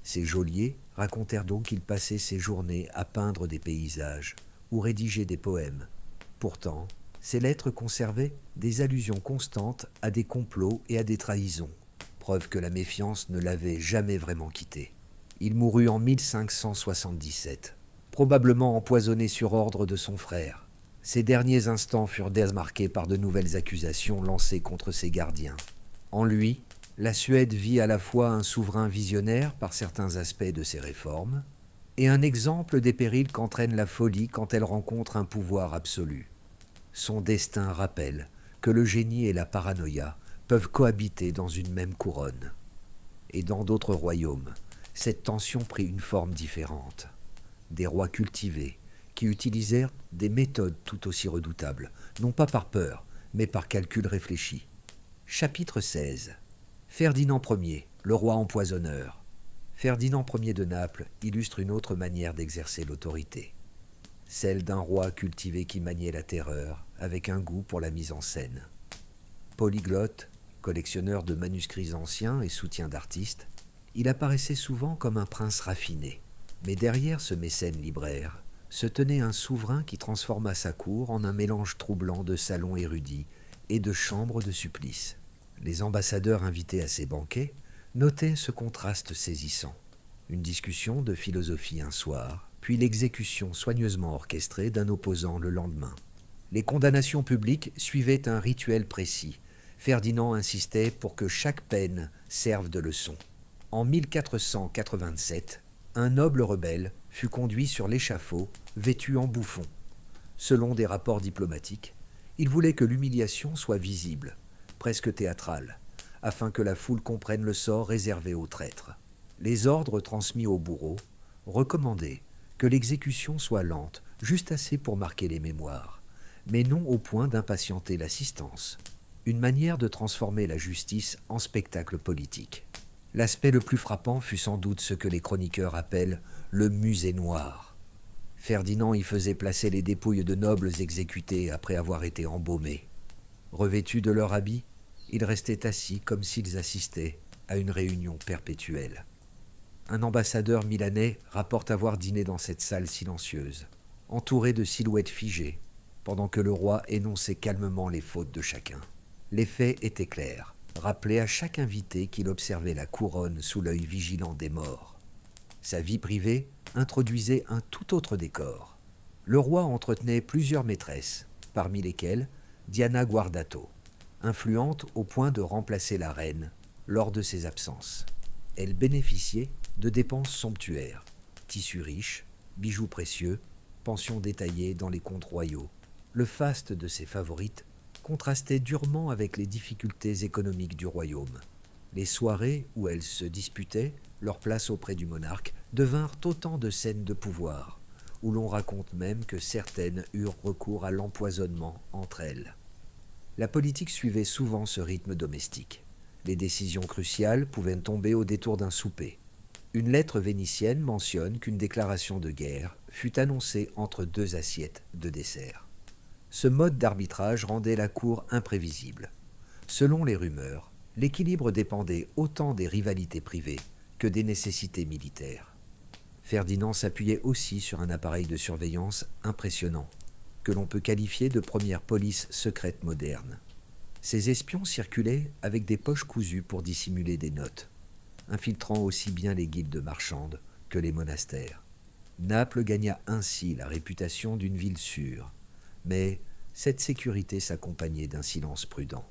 [SPEAKER 1] Ses geôliers racontèrent donc qu'il passait ses journées à peindre des paysages ou rédiger des poèmes. Pourtant, ses lettres conservaient des allusions constantes à des complots et à des trahisons, preuve que la méfiance ne l'avait jamais vraiment quitté. Il mourut en 1577, probablement empoisonné sur ordre de son frère. Ses derniers instants furent démarqués par de nouvelles accusations lancées contre ses gardiens. En lui, la Suède vit à la fois un souverain visionnaire par certains aspects de ses réformes et un exemple des périls qu'entraîne la folie quand elle rencontre un pouvoir absolu. Son destin rappelle que le génie et la paranoïa peuvent cohabiter dans une même couronne. Et dans d'autres royaumes, cette tension prit une forme différente. Des rois cultivés qui utilisèrent des méthodes tout aussi redoutables, non pas par peur, mais par calcul réfléchi. Chapitre 16. Ferdinand Ier, le roi empoisonneur. Ferdinand Ier de Naples illustre une autre manière d'exercer l'autorité. Celle d'un roi cultivé qui maniait la terreur, avec un goût pour la mise en scène. Polyglotte, collectionneur de manuscrits anciens et soutien d'artistes, il apparaissait souvent comme un prince raffiné. Mais derrière ce mécène libraire se tenait un souverain qui transforma sa cour en un mélange troublant de salons érudits et de chambres de supplice. Les ambassadeurs invités à ces banquets notaient ce contraste saisissant. Une discussion de philosophie un soir, puis l'exécution soigneusement orchestrée d'un opposant le lendemain. Les condamnations publiques suivaient un rituel précis. Ferdinand insistait pour que chaque peine serve de leçon. En 1487, un noble rebelle fut conduit sur l'échafaud, vêtu en bouffon. Selon des rapports diplomatiques, il voulait que l'humiliation soit visible, presque théâtrale, afin que la foule comprenne le sort réservé aux traîtres. Les ordres transmis au bourreau recommandaient que l'exécution soit lente, juste assez pour marquer les mémoires, mais non au point d'impatienter l'assistance. Une manière de transformer la justice en spectacle politique. L'aspect le plus frappant fut sans doute ce que les chroniqueurs appellent le musée noir. Ferdinand y faisait placer les dépouilles de nobles exécutés après avoir été embaumés. Revêtus de leur habit, ils restaient assis comme s'ils assistaient à une réunion perpétuelle. Un ambassadeur milanais rapporte avoir dîné dans cette salle silencieuse, entouré de silhouettes figées, pendant que le roi énonçait calmement les fautes de chacun. Les faits étaient clairs, rappelait à chaque invité qu'il observait la couronne sous l'œil vigilant des morts. Sa vie privée introduisait un tout autre décor. Le roi entretenait plusieurs maîtresses, parmi lesquelles Diana Guardato, influente au point de remplacer la reine lors de ses absences. Elle bénéficiait de dépenses somptuaires, tissus riches, bijoux précieux, pensions détaillées dans les comptes royaux. Le faste de ses favorites contrastait durement avec les difficultés économiques du royaume. Les soirées où elles se disputaient leur place auprès du monarque devinrent autant de scènes de pouvoir, où l'on raconte même que certaines eurent recours à l'empoisonnement entre elles. La politique suivait souvent ce rythme domestique. Les décisions cruciales pouvaient tomber au détour d'un souper. Une lettre vénitienne mentionne qu'une déclaration de guerre fut annoncée entre deux assiettes de dessert. Ce mode d'arbitrage rendait la cour imprévisible. Selon les rumeurs, l'équilibre dépendait autant des rivalités privées que des nécessités militaires. Ferdinand s'appuyait aussi sur un appareil de surveillance impressionnant, que l'on peut qualifier de première police secrète moderne. Ces espions circulaient avec des poches cousues pour dissimuler des notes, infiltrant aussi bien les guildes marchandes que les monastères. Naples gagna ainsi la réputation d'une ville sûre, mais cette sécurité s'accompagnait d'un silence prudent.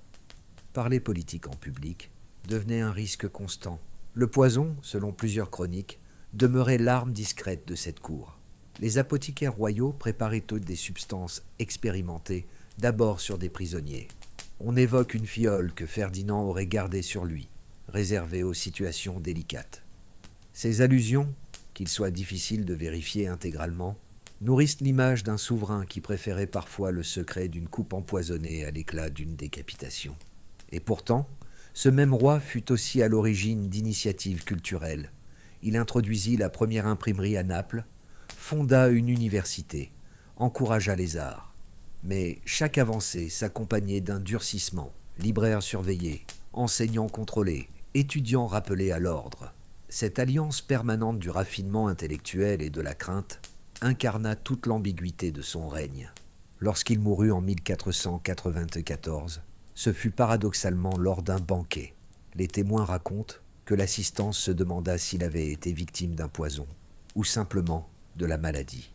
[SPEAKER 1] Parler politique en public devenait un risque constant. Le poison, selon plusieurs chroniques, demeurait l'arme discrète de cette cour. Les apothicaires royaux préparaient toutes des substances expérimentées, d'abord sur des prisonniers. On évoque une fiole que Ferdinand aurait gardée sur lui, réservée aux situations délicates. Ces allusions, qu'il soit difficile de vérifier intégralement, nourrissent l'image d'un souverain qui préférait parfois le secret d'une coupe empoisonnée à l'éclat d'une décapitation. Et pourtant, ce même roi fut aussi à l'origine d'initiatives culturelles. Il introduisit la première imprimerie à Naples, fonda une université, encouragea les arts. Mais chaque avancée s'accompagnait d'un durcissement, libraires surveillés, enseignants contrôlés, étudiants rappelés à l'ordre. Cette alliance permanente du raffinement intellectuel et de la crainte incarna toute l'ambiguïté de son règne. Lorsqu'il mourut en 1494, ce fut paradoxalement lors d'un banquet. Les témoins racontent que l'assistance se demanda s'il avait été victime d'un poison ou simplement de la maladie.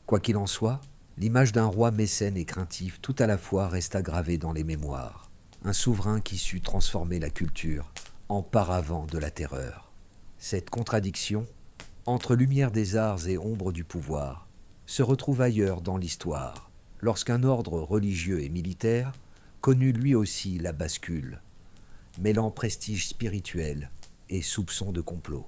[SPEAKER 1] Quoi qu'il en soit, l'image d'un roi mécène et craintif tout à la fois resta gravée dans les mémoires. Un souverain qui sut transformer la culture en paravent de la terreur. Cette contradiction, entre lumière des arts et ombre du pouvoir, se retrouve ailleurs dans l'histoire, lorsqu'un ordre religieux et militaire connut lui aussi la bascule, mêlant prestige spirituel et soupçon de complot.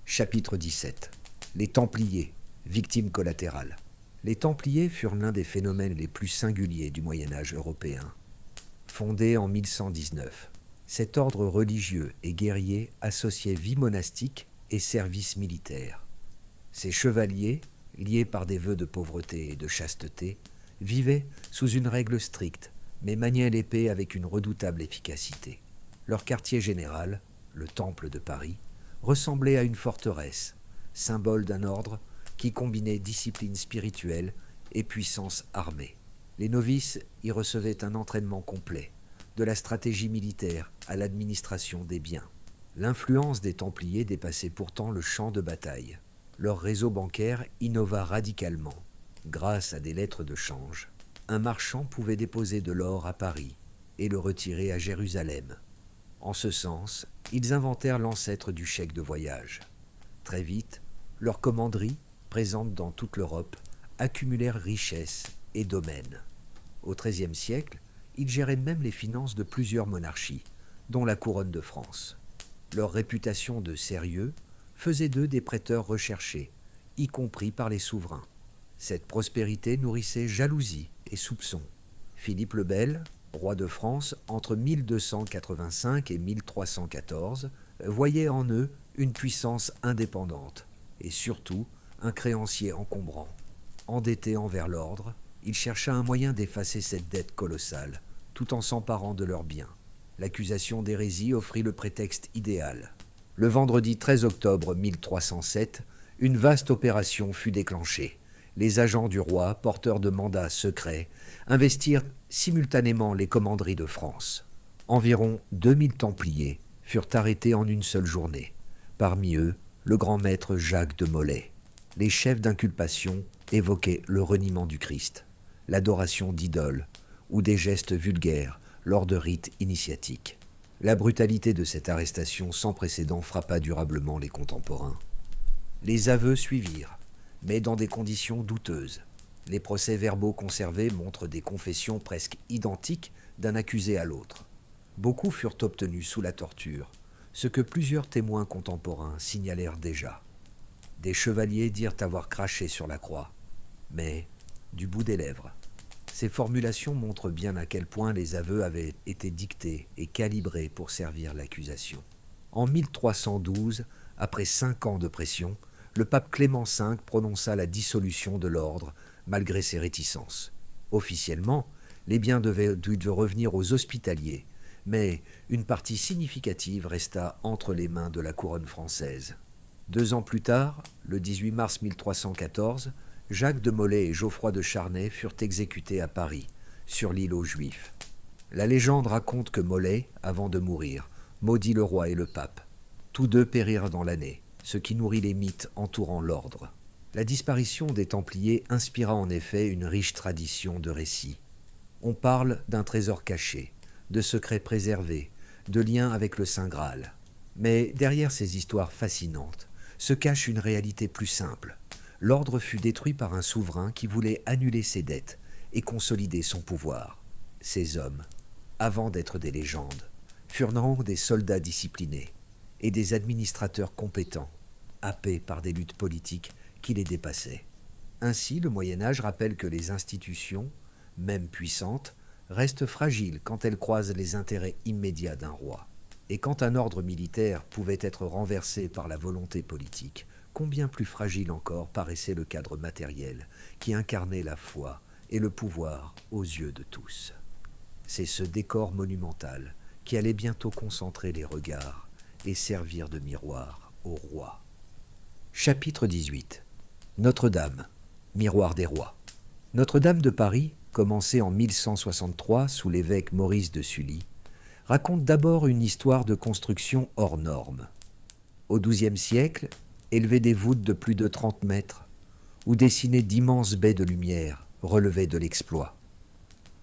[SPEAKER 1] Chapitre 17. Les Templiers, victimes collatérales. Les Templiers furent l'un des phénomènes les plus singuliers du Moyen-Âge européen. Fondé en 1119, cet ordre religieux et guerrier associait vie monastique et service militaire. Ces chevaliers, liés par des vœux de pauvreté et de chasteté, vivaient sous une règle stricte, mais maniaient l'épée avec une redoutable efficacité. Leur quartier général, le Temple de Paris, ressemblait à une forteresse, symbole d'un ordre qui combinait discipline spirituelle et puissance armée. Les novices y recevaient un entraînement complet, de la stratégie militaire à l'administration des biens. L'influence des Templiers dépassait pourtant le champ de bataille. Leur réseau bancaire innova radicalement. Grâce à des lettres de change, un marchand pouvait déposer de l'or à Paris et le retirer à Jérusalem. En ce sens, ils inventèrent l'ancêtre du chèque de voyage. Très vite, leurs commanderies, présentes dans toute l'Europe, accumulèrent richesses et domaines. Au XIIIe siècle, ils géraient même les finances de plusieurs monarchies, dont la couronne de France. Leur réputation de sérieux faisait d'eux des prêteurs recherchés, y compris par les souverains. Cette prospérité nourrissait jalousie et soupçons. Philippe le Bel, roi de France entre 1285 et 1314, voyait en eux une puissance indépendante et surtout un créancier encombrant. Endetté envers l'ordre, il chercha un moyen d'effacer cette dette colossale, tout en s'emparant de leurs biens. L'accusation d'hérésie offrit le prétexte idéal. Le vendredi 13 octobre 1307, une vaste opération fut déclenchée. Les agents du roi, porteurs de mandats secrets, investirent simultanément les commanderies de France. Environ 2000 Templiers furent arrêtés en une seule journée. Parmi eux, le grand maître Jacques de Molay. Les chefs d'inculpation évoquaient le reniement du Christ, l'adoration d'idoles ou des gestes vulgaires lors de rites initiatiques. La brutalité de cette arrestation sans précédent frappa durablement les contemporains. Les aveux suivirent, mais dans des conditions douteuses. Les procès-verbaux conservés montrent des confessions presque identiques d'un accusé à l'autre. Beaucoup furent obtenus sous la torture, ce que plusieurs témoins contemporains signalèrent déjà. Des chevaliers dirent avoir craché sur la croix, mais du bout des lèvres. Ces formulations montrent bien à quel point les aveux avaient été dictés et calibrés pour servir l'accusation. En 1312, après 5 ans de pression, le pape Clément V prononça la dissolution de l'ordre, malgré ses réticences. Officiellement, les biens devaient revenir aux hospitaliers, mais une partie significative resta entre les mains de la couronne française. 2 ans plus tard, le 18 mars 1314, Jacques de Molay et Geoffroy de Charnay furent exécutés à Paris, sur l'île aux Juifs. La légende raconte que Molay, avant de mourir, maudit le roi et le pape. Tous deux périrent dans l'année, ce qui nourrit les mythes entourant l'ordre. La disparition des Templiers inspira en effet une riche tradition de récits. On parle d'un trésor caché, de secrets préservés, de liens avec le Saint Graal. Mais derrière ces histoires fascinantes se cache une réalité plus simple. L'ordre fut détruit par un souverain qui voulait annuler ses dettes et consolider son pouvoir. Ces hommes, avant d'être des légendes, furent donc des soldats disciplinés et des administrateurs compétents, happés par des luttes politiques qui les dépassaient. Ainsi, le Moyen-Âge rappelle que les institutions, même puissantes, restent fragiles quand elles croisent les intérêts immédiats d'un roi. Et quand un ordre militaire pouvait être renversé par la volonté politique, combien plus fragile encore paraissait le cadre matériel qui incarnait la foi et le pouvoir aux yeux de tous. C'est ce décor monumental qui allait bientôt concentrer les regards et servir de miroir au roi. Chapitre 18. Notre-Dame, miroir des rois. Notre-Dame de Paris, commencée en 1163 sous l'évêque Maurice de Sully, raconte d'abord une histoire de construction hors norme. Au XIIe siècle, élevée des voûtes de plus de 30 mètres, ou dessinaient d'immenses baies de lumière, relevaient de l'exploit.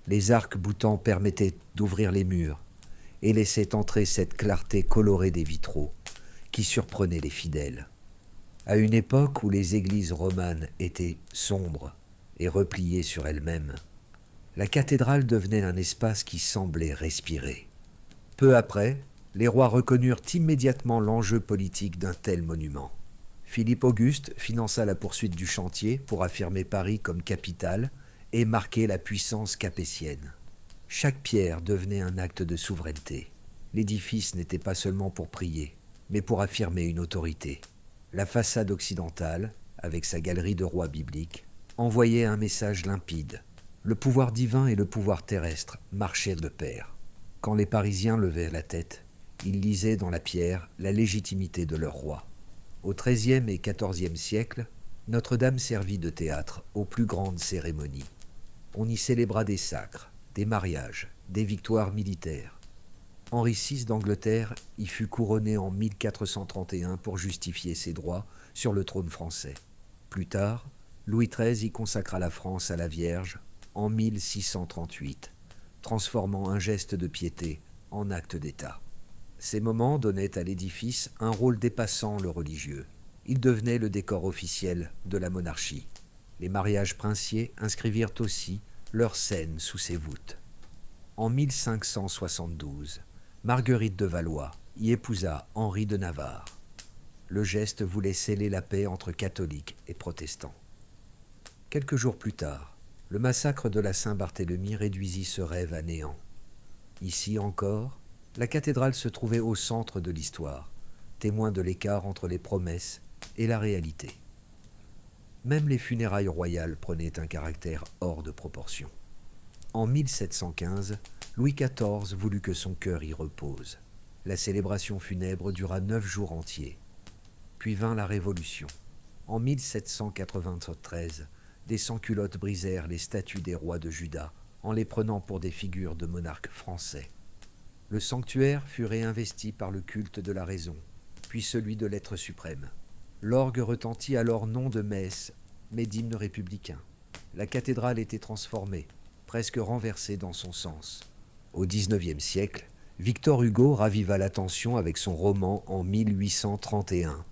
[SPEAKER 1] Les arcs boutants permettaient d'ouvrir les murs et laissaient entrer cette clarté colorée des vitraux qui surprenait les fidèles. À une époque où les églises romanes étaient sombres et repliées sur elles-mêmes, la cathédrale devenait un espace qui semblait respirer. Peu après, les rois reconnurent immédiatement l'enjeu politique d'un tel monument. Philippe Auguste finança la poursuite du chantier pour affirmer Paris comme capitale et marquer la puissance capétienne. Chaque pierre devenait un acte de souveraineté. L'édifice n'était pas seulement pour prier, mais pour affirmer une autorité. La façade occidentale, avec sa galerie de rois bibliques, envoyait un message limpide. Le pouvoir divin et le pouvoir terrestre marchaient de pair. Quand les Parisiens levaient la tête, ils lisaient dans la pierre la légitimité de leur roi. Au XIIIe et XIVe siècle, Notre-Dame servit de théâtre aux plus grandes cérémonies. On y célébra des sacres, des mariages, des victoires militaires. Henri VI d'Angleterre y fut couronné en 1431 pour justifier ses droits sur le trône français. Plus tard, Louis XIII y consacra la France à la Vierge en 1638, transformant un geste de piété en acte d'État. Ces moments donnaient à l'édifice un rôle dépassant le religieux. Il devenait le décor officiel de la monarchie. Les mariages princiers inscrivirent aussi leurs scènes sous ses voûtes. En 1572, Marguerite de Valois y épousa Henri de Navarre. Le geste voulait sceller la paix entre catholiques et protestants. Quelques jours plus tard, le massacre de la Saint-Barthélemy réduisit ce rêve à néant. Ici encore, la cathédrale se trouvait au centre de l'histoire, témoin de l'écart entre les promesses et la réalité. Même les funérailles royales prenaient un caractère hors de proportion. En 1715, Louis XIV voulut que son cœur y repose. La célébration funèbre dura 9 jours entiers. Puis vint la Révolution. En 1793, des sans-culottes brisèrent les statues des rois de Juda en les prenant pour des figures de monarques français. Le sanctuaire fut réinvesti par le culte de la raison, puis celui de l'être suprême. L'orgue retentit alors non de messe, mais d'hymne républicain. La cathédrale était transformée, presque renversée dans son sens. Au XIXe siècle, Victor Hugo raviva l'attention avec son roman en 1831.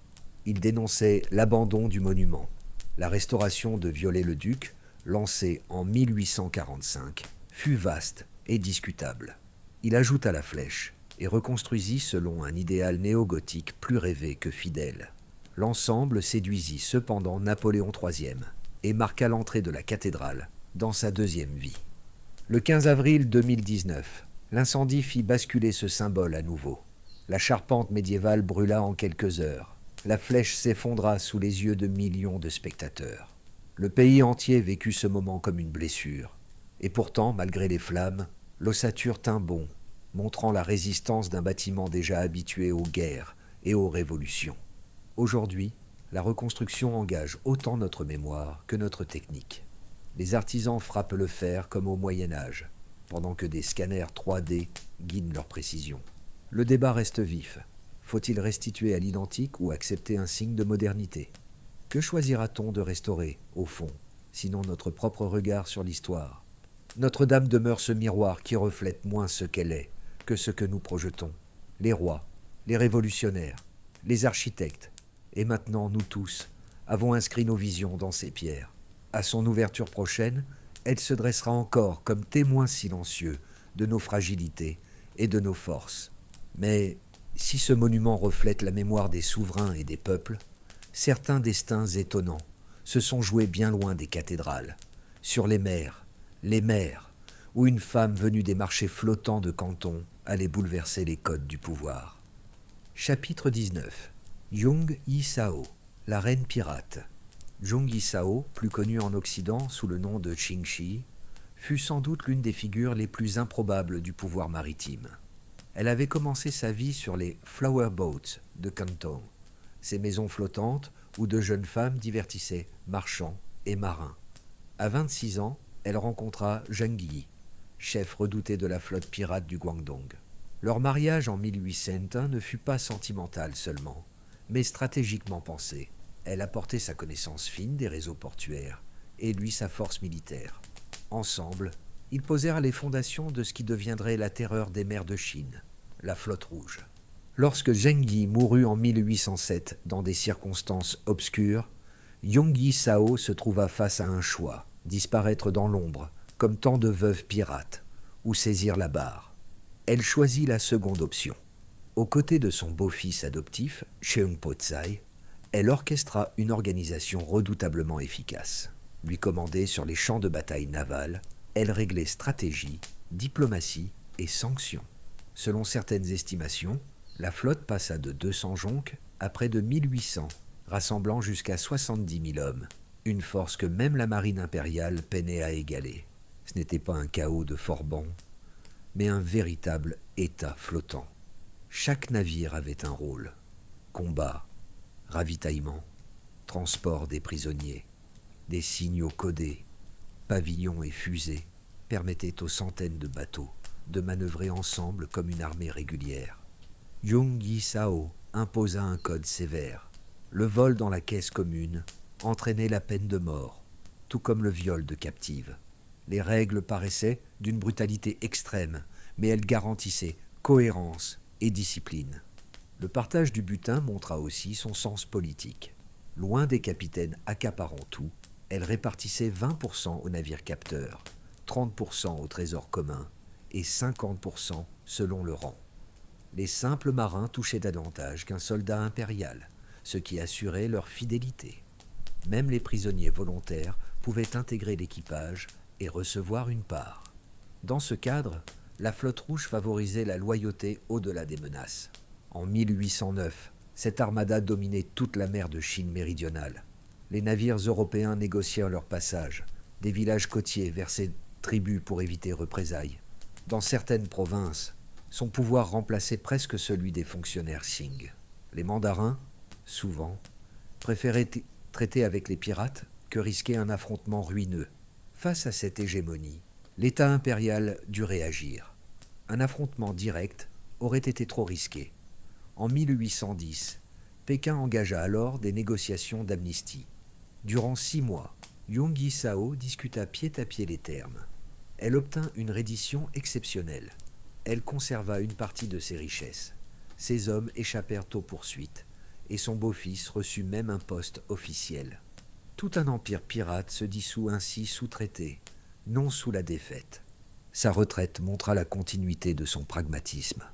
[SPEAKER 1] Il dénonçait l'abandon du monument. La restauration de Viollet-le-Duc, lancée en 1845, fut vaste et discutable. Il ajouta la flèche et reconstruisit selon un idéal néo-gothique plus rêvé que fidèle. L'ensemble séduisit cependant Napoléon III et marqua l'entrée de la cathédrale dans sa deuxième vie. Le 15 avril 2019, l'incendie fit basculer ce symbole à nouveau. La charpente médiévale brûla en quelques heures. La flèche s'effondra sous les yeux de millions de spectateurs. Le pays entier vécut ce moment comme une blessure. Et pourtant, malgré les flammes, l'ossature tint bon, montrant la résistance d'un bâtiment déjà habitué aux guerres et aux révolutions. Aujourd'hui, la reconstruction engage autant notre mémoire que notre technique. Les artisans frappent le fer comme au Moyen-Âge, pendant que des scanners 3D guident leur précision. Le débat reste vif. Faut-il restituer à l'identique ou accepter un signe de modernité? Que choisira-t-on de restaurer, au fond, sinon notre propre regard sur l'histoire? Notre-Dame demeure ce miroir qui reflète moins ce qu'elle est que ce que nous projetons. Les rois, les révolutionnaires, les architectes, et maintenant nous tous, avons inscrit nos visions dans ces pierres. À son ouverture prochaine, elle se dressera encore comme témoin silencieux de nos fragilités et de nos forces. Mais si ce monument reflète la mémoire des souverains et des peuples, certains destins étonnants se sont joués bien loin des cathédrales, sur les mers, où une femme venue des marchés flottants de Canton allait bouleverser les codes du pouvoir. Chapitre 19. Jung Yi-sao, la reine pirate. Jung Yi-sao, plus connue en Occident sous le nom de Qingxi, fut sans doute l'une des figures les plus improbables du pouvoir maritime. Elle avait commencé sa vie sur les flower boats de Canton, ces maisons flottantes où de jeunes femmes divertissaient marchands et marins. À 26 ans, elle rencontra Zheng Yi, chef redouté de la flotte pirate du Guangdong. Leur mariage en 1801 ne fut pas sentimental seulement, mais stratégiquement pensé. Elle apportait sa connaissance fine des réseaux portuaires et lui sa force militaire. Ensemble, ils posèrent les fondations de ce qui deviendrait la terreur des mers de Chine, la flotte rouge. Lorsque Zheng Yi mourut en 1807 dans des circonstances obscures, Jung Yi-sao se trouva face à un choix, disparaître dans l'ombre, comme tant de veuves pirates, ou saisir la barre. Elle choisit la seconde option. Aux côtés de son beau-fils adoptif, Cheung Po-tsai, elle orchestra une organisation redoutablement efficace. Lui commandée sur les champs de bataille navals, elle réglait stratégie, diplomatie et sanctions. Selon certaines estimations, la flotte passa de 200 jonques à près de 1800, rassemblant jusqu'à 70 000 hommes, une force que même la marine impériale peinait à égaler. Ce n'était pas un chaos de forbans, mais un véritable État flottant. Chaque navire avait un rôle. Combat, ravitaillement, transport des prisonniers, des signaux codés, pavillons et fusées permettaient aux centaines de bateaux de manœuvrer ensemble comme une armée régulière. Jung Yi-sao imposa un code sévère. Le vol dans la caisse commune entraînait la peine de mort, tout comme le viol de captives. Les règles paraissaient d'une brutalité extrême, mais elles garantissaient cohérence et discipline. Le partage du butin montra aussi son sens politique. Loin des capitaines accaparant tout, elle répartissait 20% aux navires capteurs, 30% au trésor commun et 50% selon le rang. Les simples marins touchaient davantage qu'un soldat impérial, ce qui assurait leur fidélité. Même les prisonniers volontaires pouvaient intégrer l'équipage et recevoir une part. Dans ce cadre, la flotte rouge favorisait la loyauté au-delà des menaces. En 1809, cette armada dominait toute la mer de Chine méridionale. Les navires européens négocièrent leur passage. Des villages côtiers versaient tribut pour éviter représailles. Dans certaines provinces, son pouvoir remplaçait presque celui des fonctionnaires Qing. Les mandarins, souvent, préféraient traiter avec les pirates que risquer un affrontement ruineux. Face à cette hégémonie, l'État impérial dut réagir. Un affrontement direct aurait été trop risqué. En 1810, Pékin engagea alors des négociations d'amnistie. Durant 6 mois, Jung Yi-sao discuta pied à pied les termes. Elle obtint une reddition exceptionnelle. Elle conserva une partie de ses richesses. Ses hommes échappèrent aux poursuites, et son beau-fils reçut même un poste officiel. Tout un empire pirate se dissout ainsi sous traité, non sous la défaite. Sa retraite montra la continuité de son pragmatisme.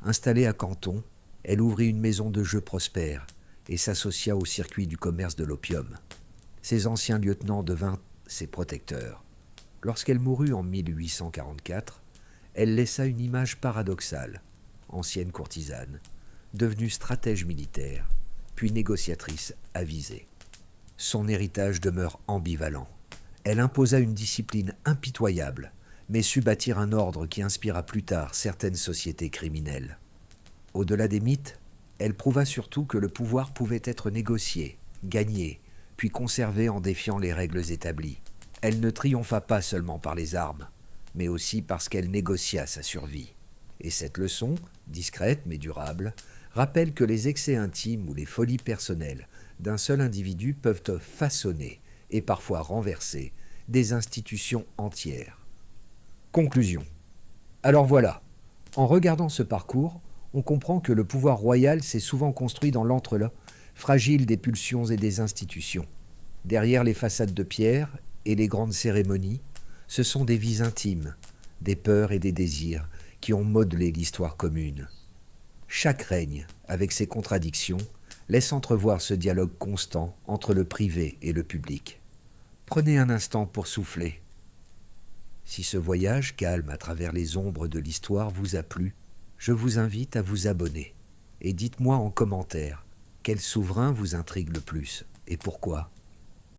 [SPEAKER 1] Installée à Canton, elle ouvrit une maison de jeux prospère et s'associa au circuit du commerce de l'opium. Ses anciens lieutenants devinrent ses protecteurs. Lorsqu'elle mourut en 1844, elle laissa une image paradoxale, ancienne courtisane, devenue stratège militaire, puis négociatrice avisée. Son héritage demeure ambivalent. Elle imposa une discipline impitoyable, mais sut bâtir un ordre qui inspira plus tard certaines sociétés criminelles. Au-delà des mythes, elle prouva surtout que le pouvoir pouvait être négocié, gagné, puis conservé en défiant les règles établies. Elle ne triompha pas seulement par les armes, mais aussi parce qu'elle négocia sa survie. Et cette leçon, discrète mais durable, rappelle que les excès intimes ou les folies personnelles d'un seul individu peuvent façonner, et parfois renverser, des institutions entières. Conclusion. Alors voilà, en regardant ce parcours, on comprend que le pouvoir royal s'est souvent construit dans l'entrelac, fragile des pulsions et des institutions. Derrière les façades de pierre et les grandes cérémonies, ce sont des vies intimes, des peurs et des désirs qui ont modelé l'histoire commune. Chaque règne, avec ses contradictions, laisse entrevoir ce dialogue constant entre le privé et le public. Prenez un instant pour souffler. Si ce voyage calme à travers les ombres de l'histoire vous a plu, je vous invite à vous abonner et dites-moi en commentaire quel souverain vous intrigue le plus et pourquoi.